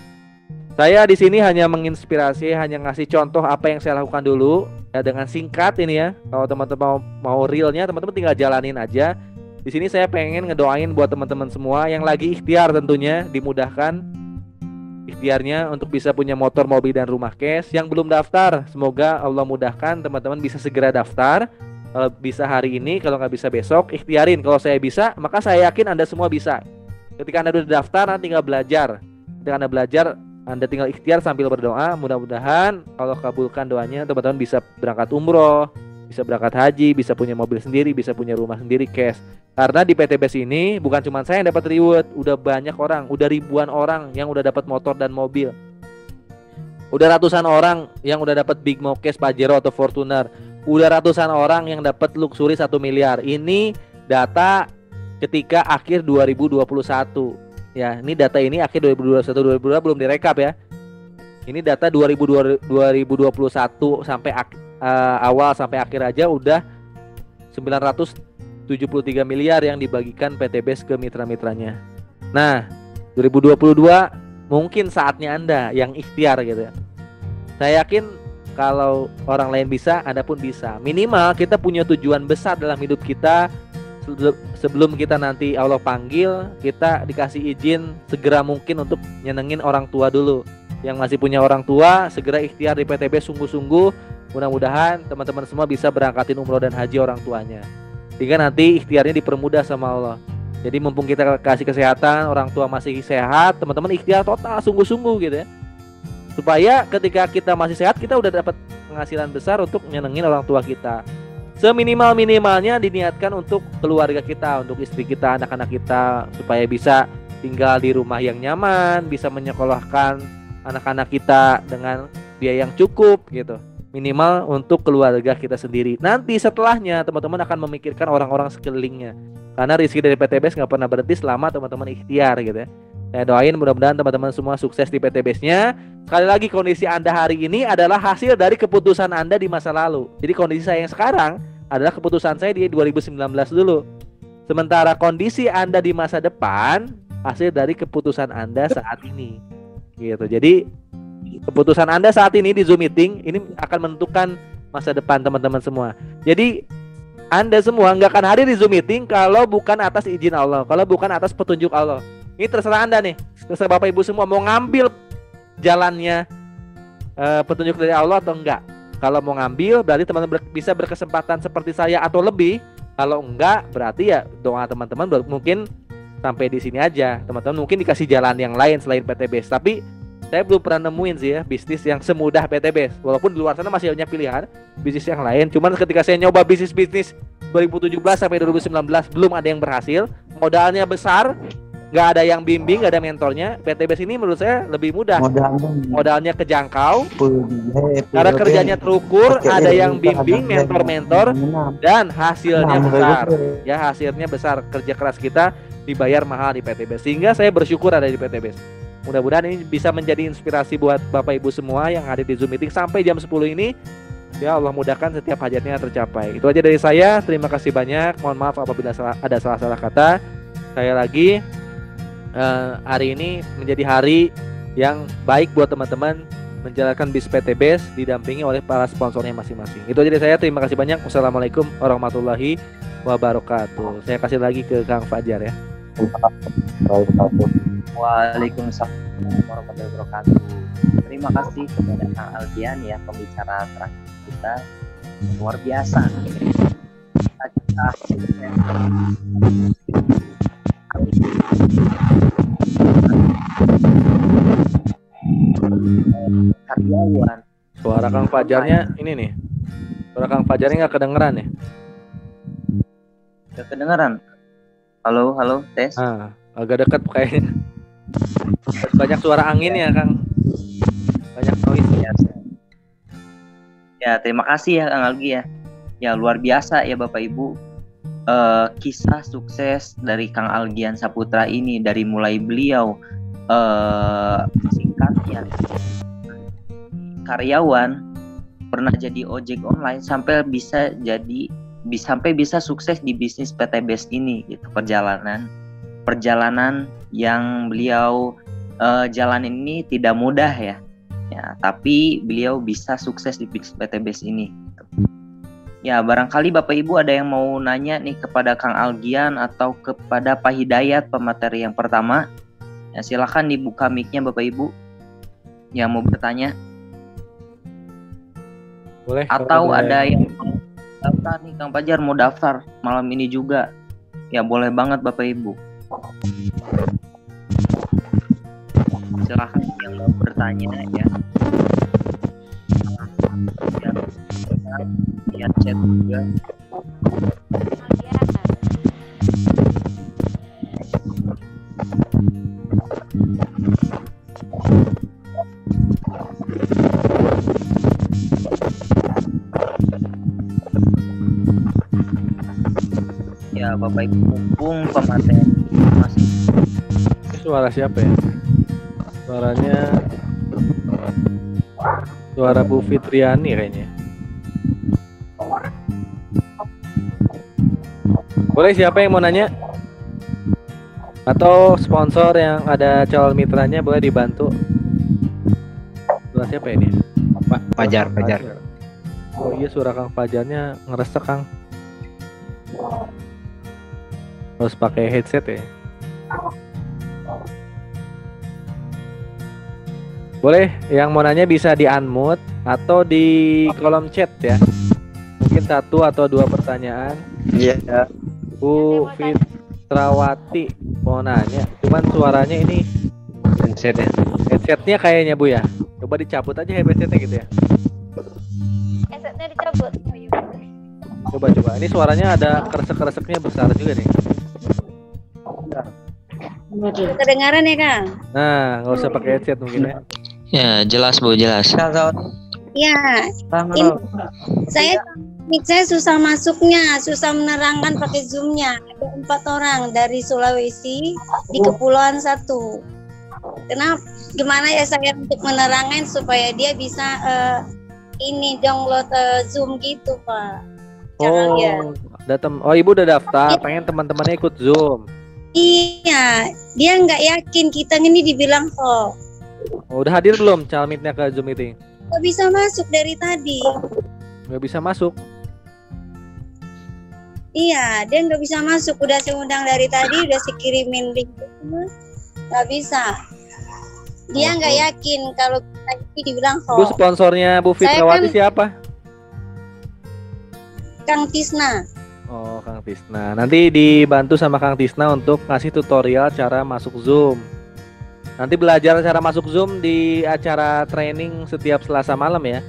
Saya di sini hanya menginspirasi, hanya ngasih contoh apa yang saya lakukan dulu ya, dengan singkat ini ya. Kalau teman-teman mau realnya, teman-teman tinggal jalanin aja. Di sini saya pengen ngedoain buat teman-teman semua yang lagi ikhtiar, tentunya dimudahkan ikhtiarnya untuk bisa punya motor, mobil dan rumah cash. Yang belum daftar, semoga Allah mudahkan teman-teman bisa segera daftar. Kalau bisa hari ini, kalau nggak bisa besok, ikhtiarin. Kalau saya bisa, maka saya yakin Anda semua bisa. Ketika Anda udah daftar, Anda tinggal belajar. Ketika Anda belajar, Anda tinggal ikhtiar sambil berdoa. Mudah-mudahan kalau kabulkan doanya, teman-teman bisa berangkat umroh, bisa berangkat haji, bisa punya mobil sendiri, bisa punya rumah sendiri cash. Karena di PTBS ini bukan cuma saya yang dapat reward, udah banyak orang, udah ribuan orang yang udah dapat motor dan mobil. Udah ratusan orang yang udah dapat Big Mo Cash, Pajero atau Fortuner. Udah ratusan orang yang dapat luxury 1 miliar. Ini data ketika akhir 2021. Ya, ini data ini akhir 2021, 2022 belum direkap ya. Ini data 2021 sampai awal sampai akhir aja udah 973 miliar yang dibagikan PTBS ke mitra-mitranya. Nah, 2022 mungkin saatnya Anda yang ikhtiar gitu ya. Saya yakin kalau orang lain bisa, Anda pun bisa. Minimal kita punya tujuan besar dalam hidup kita. Sebelum kita nanti Allah panggil, kita dikasih izin segera mungkin untuk nyenengin orang tua dulu. Yang masih punya orang tua, segera ikhtiar di PTBS sungguh-sungguh. Mudah-mudahan teman-teman semua bisa berangkatin umroh dan haji orang tuanya, sehingga nanti ikhtiarnya dipermudah sama Allah. Jadi mumpung kita kasih kesehatan, orang tua masih sehat, teman-teman ikhtiar total sungguh-sungguh gitu ya. Supaya ketika kita masih sehat, kita udah dapat penghasilan besar untuk nyenengin orang tua kita. Seminimal-minimalnya diniatkan untuk keluarga kita, untuk istri kita, anak-anak kita, supaya bisa tinggal di rumah yang nyaman, bisa menyekolahkan anak-anak kita dengan biaya yang cukup gitu. Minimal untuk keluarga kita sendiri. Nanti setelahnya teman-teman akan memikirkan orang-orang sekelilingnya. Karena rezeki dari PTBS gak pernah berhenti selama teman-teman ikhtiar gitu ya. Saya doain mudah-mudahan teman-teman semua sukses di PTBS-nya. Sekali lagi kondisi Anda hari ini adalah hasil dari keputusan Anda di masa lalu. Jadi kondisi saya yang sekarang adalah keputusan saya di 2019 dulu. Sementara kondisi Anda di masa depan hasil dari keputusan Anda saat ini. Gitu. Jadi keputusan Anda saat ini di Zoom meeting ini akan menentukan masa depan teman-teman semua. Jadi Anda semua nggak akan hadir di Zoom meeting kalau bukan atas izin Allah, kalau bukan atas petunjuk Allah. Ini terserah Anda nih, terserah Bapak Ibu semua mau ngambil jalannya petunjuk dari Allah atau enggak. Kalau mau ngambil berarti teman-teman bisa berkesempatan seperti saya atau lebih. Kalau enggak berarti ya doa teman-teman mungkin sampai di sini aja. Teman-teman mungkin dikasih jalan yang lain selain PTBS. Tapi saya belum pernah nemuin sih ya bisnis yang semudah PTBS. Walaupun di luar sana masih banyak pilihan bisnis yang lain. Cuman ketika saya nyoba bisnis 2017 sampai 2019 belum ada yang berhasil. Modalnya besar, nggak ada yang bimbing, nggak ada mentornya. PTBS ini menurut saya lebih mudah. Modalnya kejangkau, cara kerjanya terukur, ada yang bimbing, mentor-mentor, dan hasilnya besar. Ya hasilnya besar. Kerja keras kita dibayar mahal di PTBS. Sehingga saya bersyukur ada di PTBS. Mudah-mudahan ini bisa menjadi inspirasi buat Bapak Ibu semua yang ada di Zoom meeting sampai jam 10 ini. Ya Allah mudahkan setiap hajatnya tercapai. Itu aja dari saya. Terima kasih banyak. Mohon maaf apabila ada salah-salah kata. Saya lagi hari ini menjadi hari yang baik buat teman-teman menjalankan bis PTBS didampingi oleh para sponsornya masing-masing. Itu aja dari saya. Terima kasih banyak. Wassalamualaikum warahmatullahi wabarakatuh. Saya kasih lagi ke Kang Fajar ya. Waalaikumsalam warahmatullahi wabarakatuh. Terima kasih kepada Kang Algian ya, pembicara terakhir kita luar biasa. Karyawan. Suara Kang Fajarnya ini nih. Suara Kang Fajarnya nggak kedengeran ya? Nggak kedengeran. Halo, tes. Agak dekat kayaknya. Banyak suara angin ya, Kang. Banyak noise ya. Ya, terima kasih ya Kang Algi ya. Ya luar biasa ya Bapak Ibu. Kisah sukses dari Kang Algian Saputra ini dari mulai beliau singkatnya karyawan pernah jadi ojek online sampai bisa sukses di bisnis PTBS ini gitu. Perjalanan yang beliau jalanin ini tidak mudah ya, tapi beliau bisa sukses di bisnis PTBS ini. Ya, barangkali Bapak Ibu ada yang mau nanya nih kepada Kang Algian atau kepada Pak Hidayat pemateri yang pertama. Ya, silakan dibuka mic-nya Bapak Ibu yang mau bertanya. Boleh. Atau ada yang mau daftar nih Kang Fajar mau daftar malam ini juga. Ya, boleh banget Bapak Ibu. Silakan yang mau bertanya ya. Lihat chat juga. Ya Bapak Ibu mumpung pemateri masih. Suara siapa ya? Suara Bu Fitriani kayaknya. Boleh siapa yang mau nanya? Atau sponsor yang ada calon mitranya boleh dibantu. Suara siapa ini? Fajar. Oh iya suara Kang Fajarnya ngeresek Kang. Harus pakai headset ya. Boleh yang mau nanya bisa di unmute atau di kolom chat ya. Mungkin 1 atau 2 pertanyaan. Iya. Bu Fitrawati mau nanya, cuman suaranya ini headsetnya kayaknya Bu ya. Coba dicabut aja headsetnya gitu ya. Headsetnya dicabut. Coba. Ini suaranya ada keresek-kereseknya besar juga nih. Kedengaran ya Kang? Nah, nggak usah pakai headset mungkin ya. Ya, jelas Bu, jelas. Ya. Saya susah masuknya, susah menerangkan pakai Zoom-nya. Ada 4 orang dari Sulawesi di Kepulauan 1. Gimana ya saya untuk menerangkan supaya dia bisa download Zoom gitu Pak. Ibu udah daftar, pengen teman-temannya ikut Zoom. Iya, dia nggak yakin kita ini dibilang kok. Udah hadir belum calmitnya ke Zoom meeting? Nggak bisa masuk dari tadi. Nggak bisa masuk? Iya, dia nggak bisa masuk. Udah saya undang dari tadi, udah saya kirimin link. nggak bisa. Dia nggak yakin kalau kita ini dibilang Bu, hoax. sponsornya Bu Fitrawati siapa? Kang Tisna. Oh, Kang Tisna. Nanti dibantu sama Kang Tisna untuk ngasih tutorial cara masuk Zoom. Nanti belajar cara masuk Zoom di acara training setiap Selasa malam ya.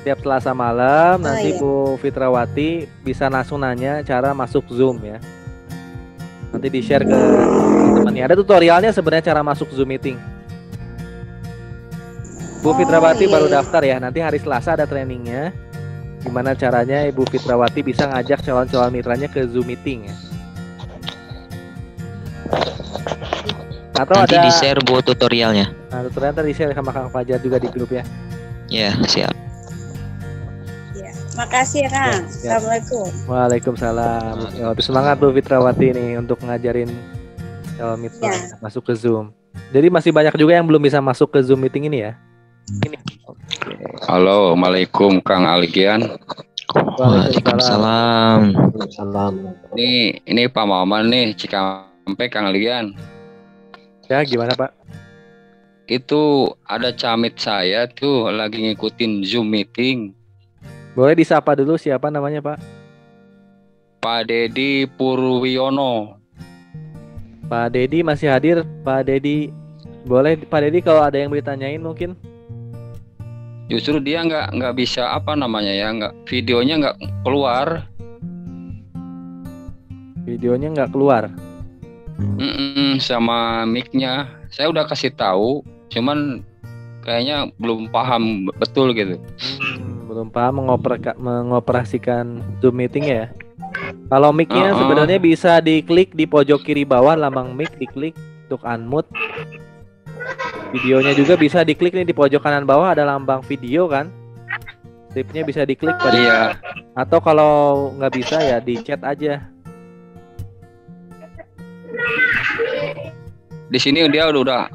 Setiap Selasa malam nanti iya. Bu Fitrawati bisa langsung nanya cara masuk Zoom ya. Nanti di-share ke teman-temannya. Ada tutorialnya sebenarnya cara masuk Zoom meeting. Bu Fitrawati baru iya. daftar ya. Nanti hari Selasa ada trainingnya. Gimana caranya Ibu Fitrawati bisa ngajak calon-calon mitranya ke Zoom meeting ya. Atau Nanti ada di-share buat tutorialnya. Nah, tutorial tadi di-share sama Kang Fajar juga di grup ya. Ya, siap. Ya. Makasih ya Kang. Ya, siap. Assalamualaikum. Waalaikumsalam. Ya, semangat Bu Fitrawati nih untuk ngajarin calon mitra Ya. masuk ke Zoom. Jadi masih banyak juga yang belum bisa masuk ke Zoom meeting ini ya. Halo, Assalamualaikum Kang Algian. Waalaikumsalam. Salam. Ini Pak Maman nih, Cikampek Kang Algian. Ya, gimana Pak? Itu ada camit saya tuh lagi ngikutin Zoom meeting. Boleh disapa dulu siapa namanya Pak? Pak Dedi Purwiono. Pak Dedi masih hadir. Pak Dedi, boleh Pak Dedi kalau ada yang mau ditanyain mungkin? Justru dia nggak bisa apa namanya ya, videonya nggak keluar. Videonya nggak keluar. Sama mic-nya. Saya udah kasih tahu, cuman kayaknya belum paham betul gitu. Belum paham mengoperasikan Zoom meeting ya. Kalau mic-nya sebenarnya bisa diklik di pojok kiri bawah lambang mic, diklik untuk unmute. Videonya juga bisa diklik nih di pojok kanan bawah ada lambang video kan. Stripnya bisa diklik pada. Iya. Atau kalau nggak bisa ya di chat aja. Di sini dia udah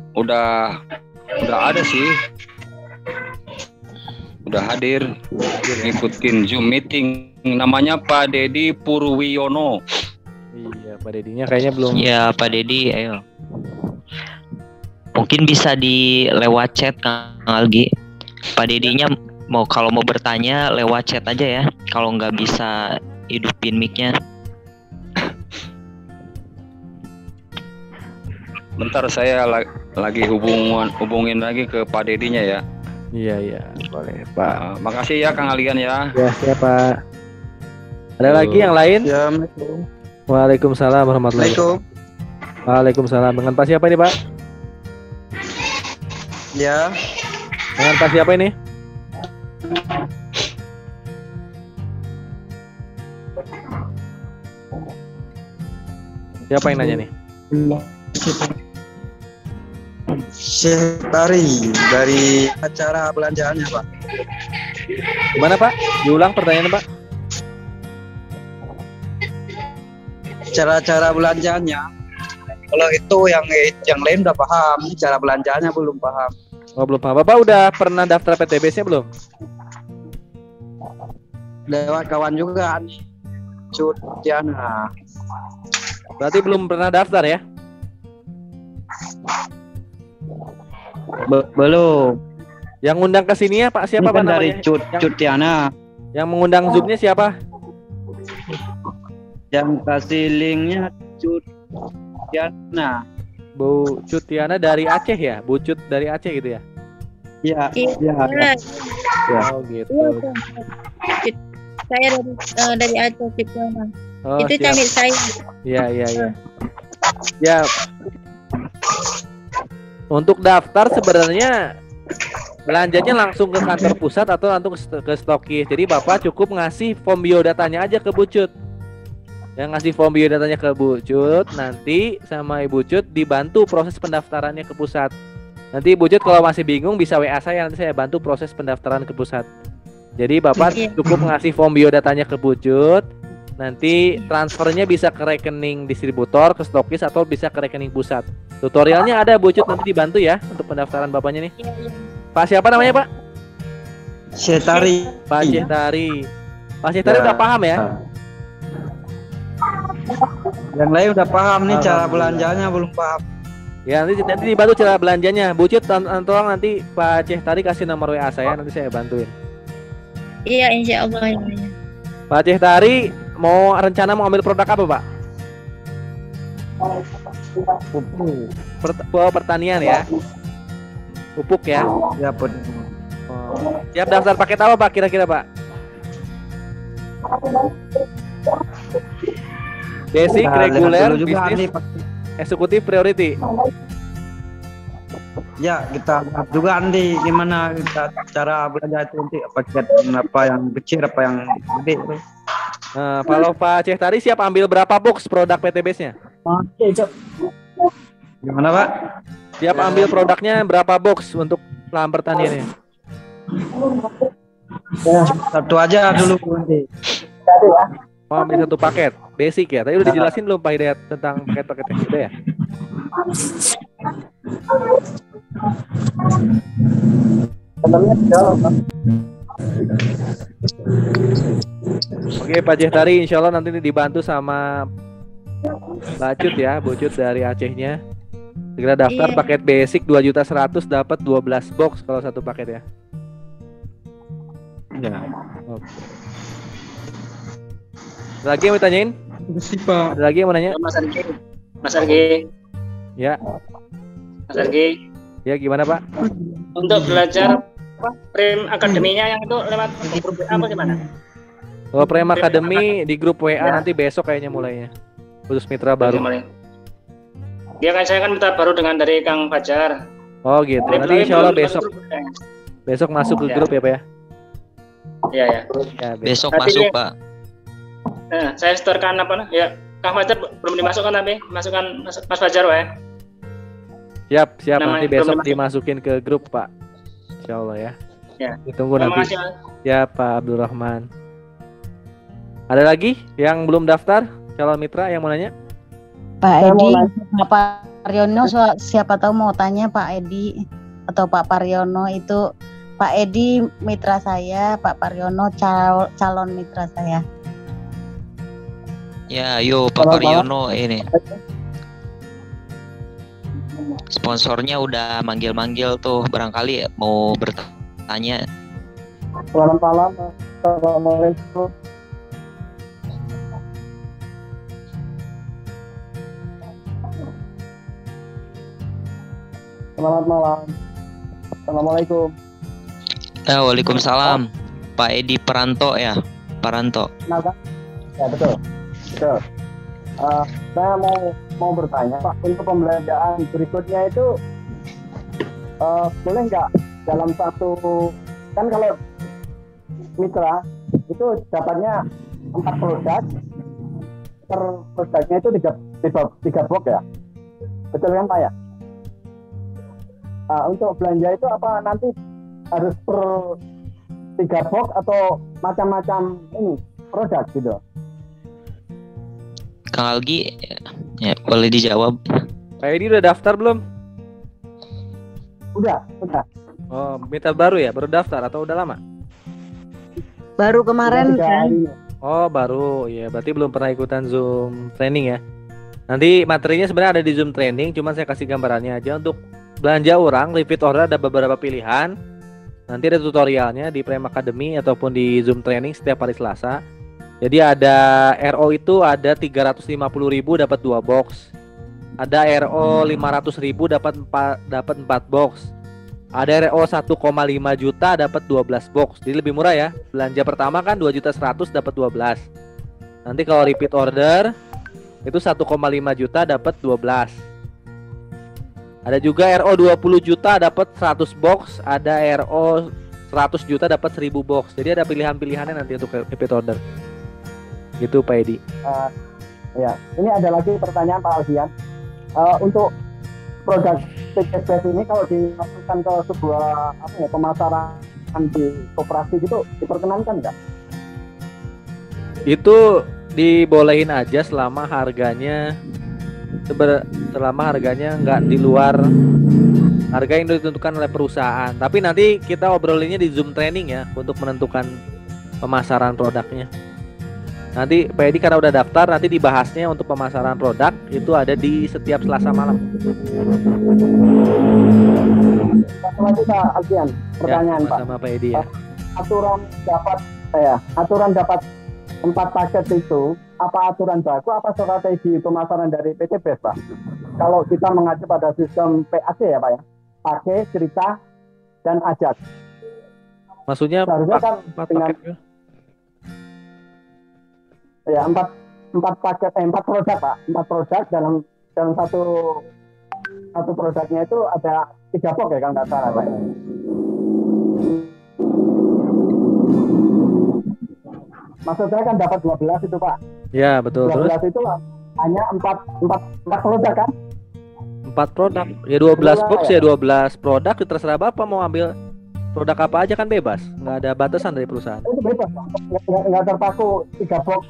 ada sih. Udah hadir ngikutin Zoom meeting. Namanya Pak Dedi Purwiono. Iya, Pak Dedinya kayaknya belum. Ya, Pak Dedi, ayo. Mungkin bisa di lewat chat Kang Algi. Pak Dedinya kalau mau bertanya lewat chat aja ya. Kalau nggak bisa hidupin mic-nya. Bentar saya lagi hubungin lagi ke Pak Dedinya ya. Iya, boleh Pak. Makasih ya Kang Alian ya. Ya, siapa? Ada lagi yang lain? Assalamualaikum. Waalaikumsalam warahmatullahi wabarakatuh. Waalaikumsalam. Dengan Pak siapa ini Pak? Ya, Dengan Pak siapa ini? Siapa yang nanya nih? Syetari dari acara belanjaannya Pak. Gimana Pak? Diulang pertanyaannya Pak. Cara-cara belanjaannya. Kalau itu yang lain udah paham, cara belanjaannya belum paham. Oh, belum paham. Bapak udah pernah daftar PTBS-nya belum? Lewat kawan juga nih. Tiana. Berarti belum pernah daftar ya? Belum. Yang ngundang ke sini ya Pak siapa Pak dari namanya? Tiana. Yang mengundang Zoom-nya siapa? Yang kasih linknya Tiana. Bu Cutiana dari Aceh ya? Bu Cut dari Aceh gitu ya? Iya. Iya. Oh gitu. Saya dari Aceh Cipta. Oh, Itu siap. camit saya. Iya. Ya. Untuk daftar sebenarnya belanjanya langsung ke kantor pusat atau langsung ke stokis. Jadi Bapak cukup ngasih form biodatanya aja ke Bu Cut. Yang ngasih form biodatanya ke Bu Cut, nanti sama Ibu Cut dibantu proses pendaftarannya ke pusat. Nanti Ibu Cut kalau masih bingung bisa WA saya, nanti saya bantu proses pendaftaran ke pusat. Jadi Bapak cukup ngasih form biodatanya ke Bu Cut, nanti transfernya bisa ke rekening distributor, ke stokis atau bisa ke rekening pusat. Tutorialnya ada Bu Cut, nanti dibantu ya untuk pendaftaran Bapaknya nih. Pak siapa namanya Pak? Syetari. Pak Syetari. Pak Syetari udah paham ya? Yang lain udah paham nih, cara belanjanya belum paham. Ya nanti dibantu cara belanjanya. Bu Cut, tolong nanti Pak Ceh Tari kasih nomor WA saya, nanti saya bantuin. Iya, insya Allah. Pak Ceh Tari mau rencana mau ambil produk apa, Pak? Pertanian ya. Pupuk ya. Ya, pun. Siap daftar paket apa, Pak, kira-kira, Pak? Basic, reguler, bisnis, eksekutif, priority. Ya, kita lihat juga nanti gimana kita cara belanja itu nanti paket apa yang kecil, apa yang gede itu. Nah, kalau Pak Ceh Tari siap ambil berapa box produk PTBS-nya? Gimana, Pak? Siap ambil produknya berapa box untuk lahan pertaniannya? Satu aja dulu nanti. Oh, ambil satu paket, basic ya. Tadi udah dijelasin belum Pak Hidayat tentang paket-paketnya? Udah ya? Oke Pak Ceh Tari, insya Allah nanti dibantu sama Mbak Cut ya, Bu Cut dari Acehnya. Segera daftar paket basic 2.100.000 dapat 12 box kalau satu paket ya. Ya. Oke. Ada lagi yang mau ditanyain? Ada lagi yang mau nanya? Mas Argi. Ya. Mas Argi. Ya gimana Pak? Untuk belajar Prem akademinya yang itu lewat grup WA apa gimana? Oh, Prem Academy di grup WA nanti besok kayaknya mulainya. Khusus mitra baru. Dia kan saya kan mitra baru dengan dari Kang Fajar. Oh gitu. Nanti insya Allah besok masuk ke grup ya Pak ya? Iya ya. Ya Besok Tapi masuk dia- Pak. Nah, saya setorkan apa? Ya, Kang Fajar belum dimasukkan tapi masukkan Mas Fajar ya. Siap. Namanya Nanti besok belum dimasukin ke grup Pak. Insya Allah ya. Ya. Ditunggu Terima nanti. kasih, Mas. Ya Pak Abdurrahman. Ada lagi yang belum daftar calon mitra yang mau nanya? Pak Edi, Pak Paryono, siapa tahu mau tanya Pak Edi atau Pak Paryono itu. Pak Edi mitra saya, Pak Paryono calon mitra saya. Ya, yuk Pak Paryono ini. Sponsornya udah manggil-manggil tuh, barangkali mau bertanya. Selamat malam. Assalamualaikum. Selamat malam. Assalamualaikum. Waalaikumsalam. Pak Edi Paranto ya, Paranto. Ya betul. Saya mau bertanya Pak, untuk pembelanjaan berikutnya itu boleh nggak dalam satu, kan kalau mitra itu dapatnya 4 produk, per produknya itu 3 box ya, betul kan Pak ya? Untuk belanja itu apa nanti harus per 3 box atau macam-macam ini produk gitu? Kang Algi, ya boleh dijawab. Pak Edi udah daftar belum? Udah. Oh, mitra baru ya? Baru daftar atau udah lama? Baru kemarin Udah 3 kan? hari. Oh, baru. Ya, berarti belum pernah ikutan Zoom training ya. Nanti materinya sebenarnya ada di Zoom training, cuman saya kasih gambarannya aja. Untuk belanja orang, repeat order ada beberapa pilihan. Nanti ada tutorialnya di Prem Academy ataupun di Zoom training setiap hari Selasa. Jadi ada RO itu ada 350.000 dapat 2 box. Ada RO 500.000 dapat 4 box. Ada RO 1,5 juta dapat 12 box. Jadi lebih murah ya. Belanja pertama kan 2.100.000 dapat 12. Nanti kalau repeat order itu 1,5 juta dapat 12. Ada juga RO 20 juta dapat 100 box, ada RO 100 juta dapat 1000 box. Jadi ada pilihan-pilihannya nanti untuk repeat order. Gitu Pak Edi. Ya, ini ada lagi pertanyaan Pak Alfian. Untuk produk PTBS ini kalau dimasukkan ke sebuah pemasaran di koperasi gitu diperkenankan nggak? Itu dibolehin aja selama harganya nggak di luar harga yang ditentukan oleh perusahaan. Tapi nanti kita obrolinnya di Zoom training ya untuk menentukan pemasaran produknya. Nanti Pak Edi karena udah daftar, nanti dibahasnya untuk pemasaran produk itu ada di setiap Selasa malam. Satu lagi Pak Alfian, pertanyaan ya, Pak. sama Pak Edi ya. Aturan dapat 4 paket itu, apa aturan baku, apa strategi pemasaran dari PTB Pak? Kalau kita mengacu pada sistem PAC ya Pak ya, pakai, cerita, dan ajak. Maksudnya seharusnya kan dengan ya 4 paket 4 produk Pak, 4 produk dalam satu produknya itu ada 3 box ya kalau nggak salah Pak. Maksud saya kan dapat 12 itu Pak. Ya betul. 12 terus itu hanya 4 produk kan? 4 produk. Ya 12 box ya 12 produk. Terserah Bapak mau ambil produk apa aja kan bebas. Nggak ada batasan dari perusahaan. Itu bebas Pak. Nggak terpaku 3 box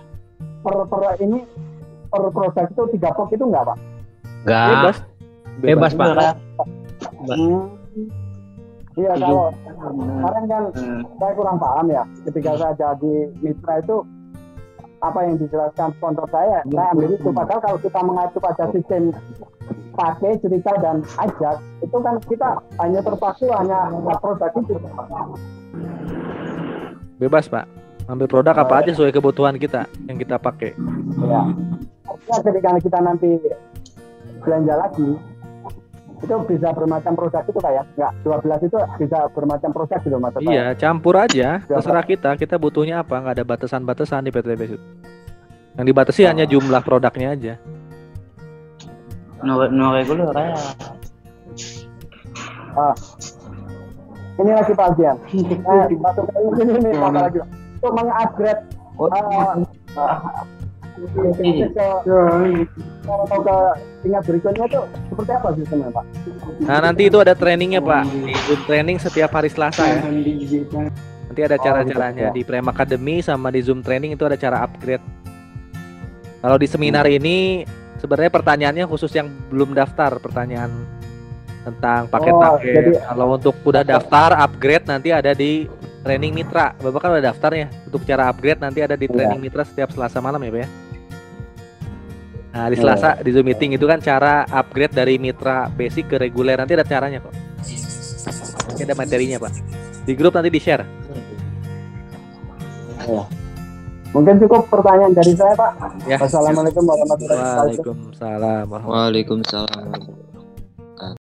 per produk itu 3 box itu nggak Pak? Nggak. Bebas Pak. Iya kalau kemarin kan saya kurang paham ya ketika saya jadi mitra itu apa yang dijelaskan sponsor saya ambil itu, padahal kalau kita mengacu pada sistem pakai, cerita, dan ajak itu kan kita hanya terpaku hanya produk itu. Bebas Pak, ambil produk apa aja sesuai kebutuhan kita yang kita pakai. Ya, artinya ketika kita nanti belanja lagi itu bisa bermacam produk itu kayak nggak 12 itu bisa bermacam produk gitu maksud saya. Iya, campur aja, terserah kita butuhnya apa, nggak ada batasan-batasan di PTB itu. Yang dibatasi hanya jumlah produknya aja. No regular ya. Ini lagi Pak Alfian. Ini apa lagi? Untuk mengupgrade kalau ke tingkat berikutnya itu seperti apa sistemnya Pak? Nah nanti itu ada trainingnya Pak, di Zoom training setiap hari Selasa ya. Nanti ada cara-caranya di Prime Academy sama di Zoom training itu ada cara upgrade. Kalau di seminar ini sebenarnya pertanyaannya khusus yang belum daftar, pertanyaan tentang paket-paket. Kalau untuk udah daftar upgrade nanti ada di training mitra. Bapak kan udah daftar ya. Untuk cara upgrade nanti ada di training mitra setiap Selasa malam ya Pak ya. Nah di Selasa di Zoom meeting itu kan cara upgrade dari mitra basic ke reguler, nanti ada caranya kok. Nanti ada materinya Pak. Di grup nanti di share. Mungkin cukup pertanyaan dari saya Pak. Ya. Wassalamualaikum warahmatullahi wabarakatuh. Waalaikumsalam. Waalaikumsalam.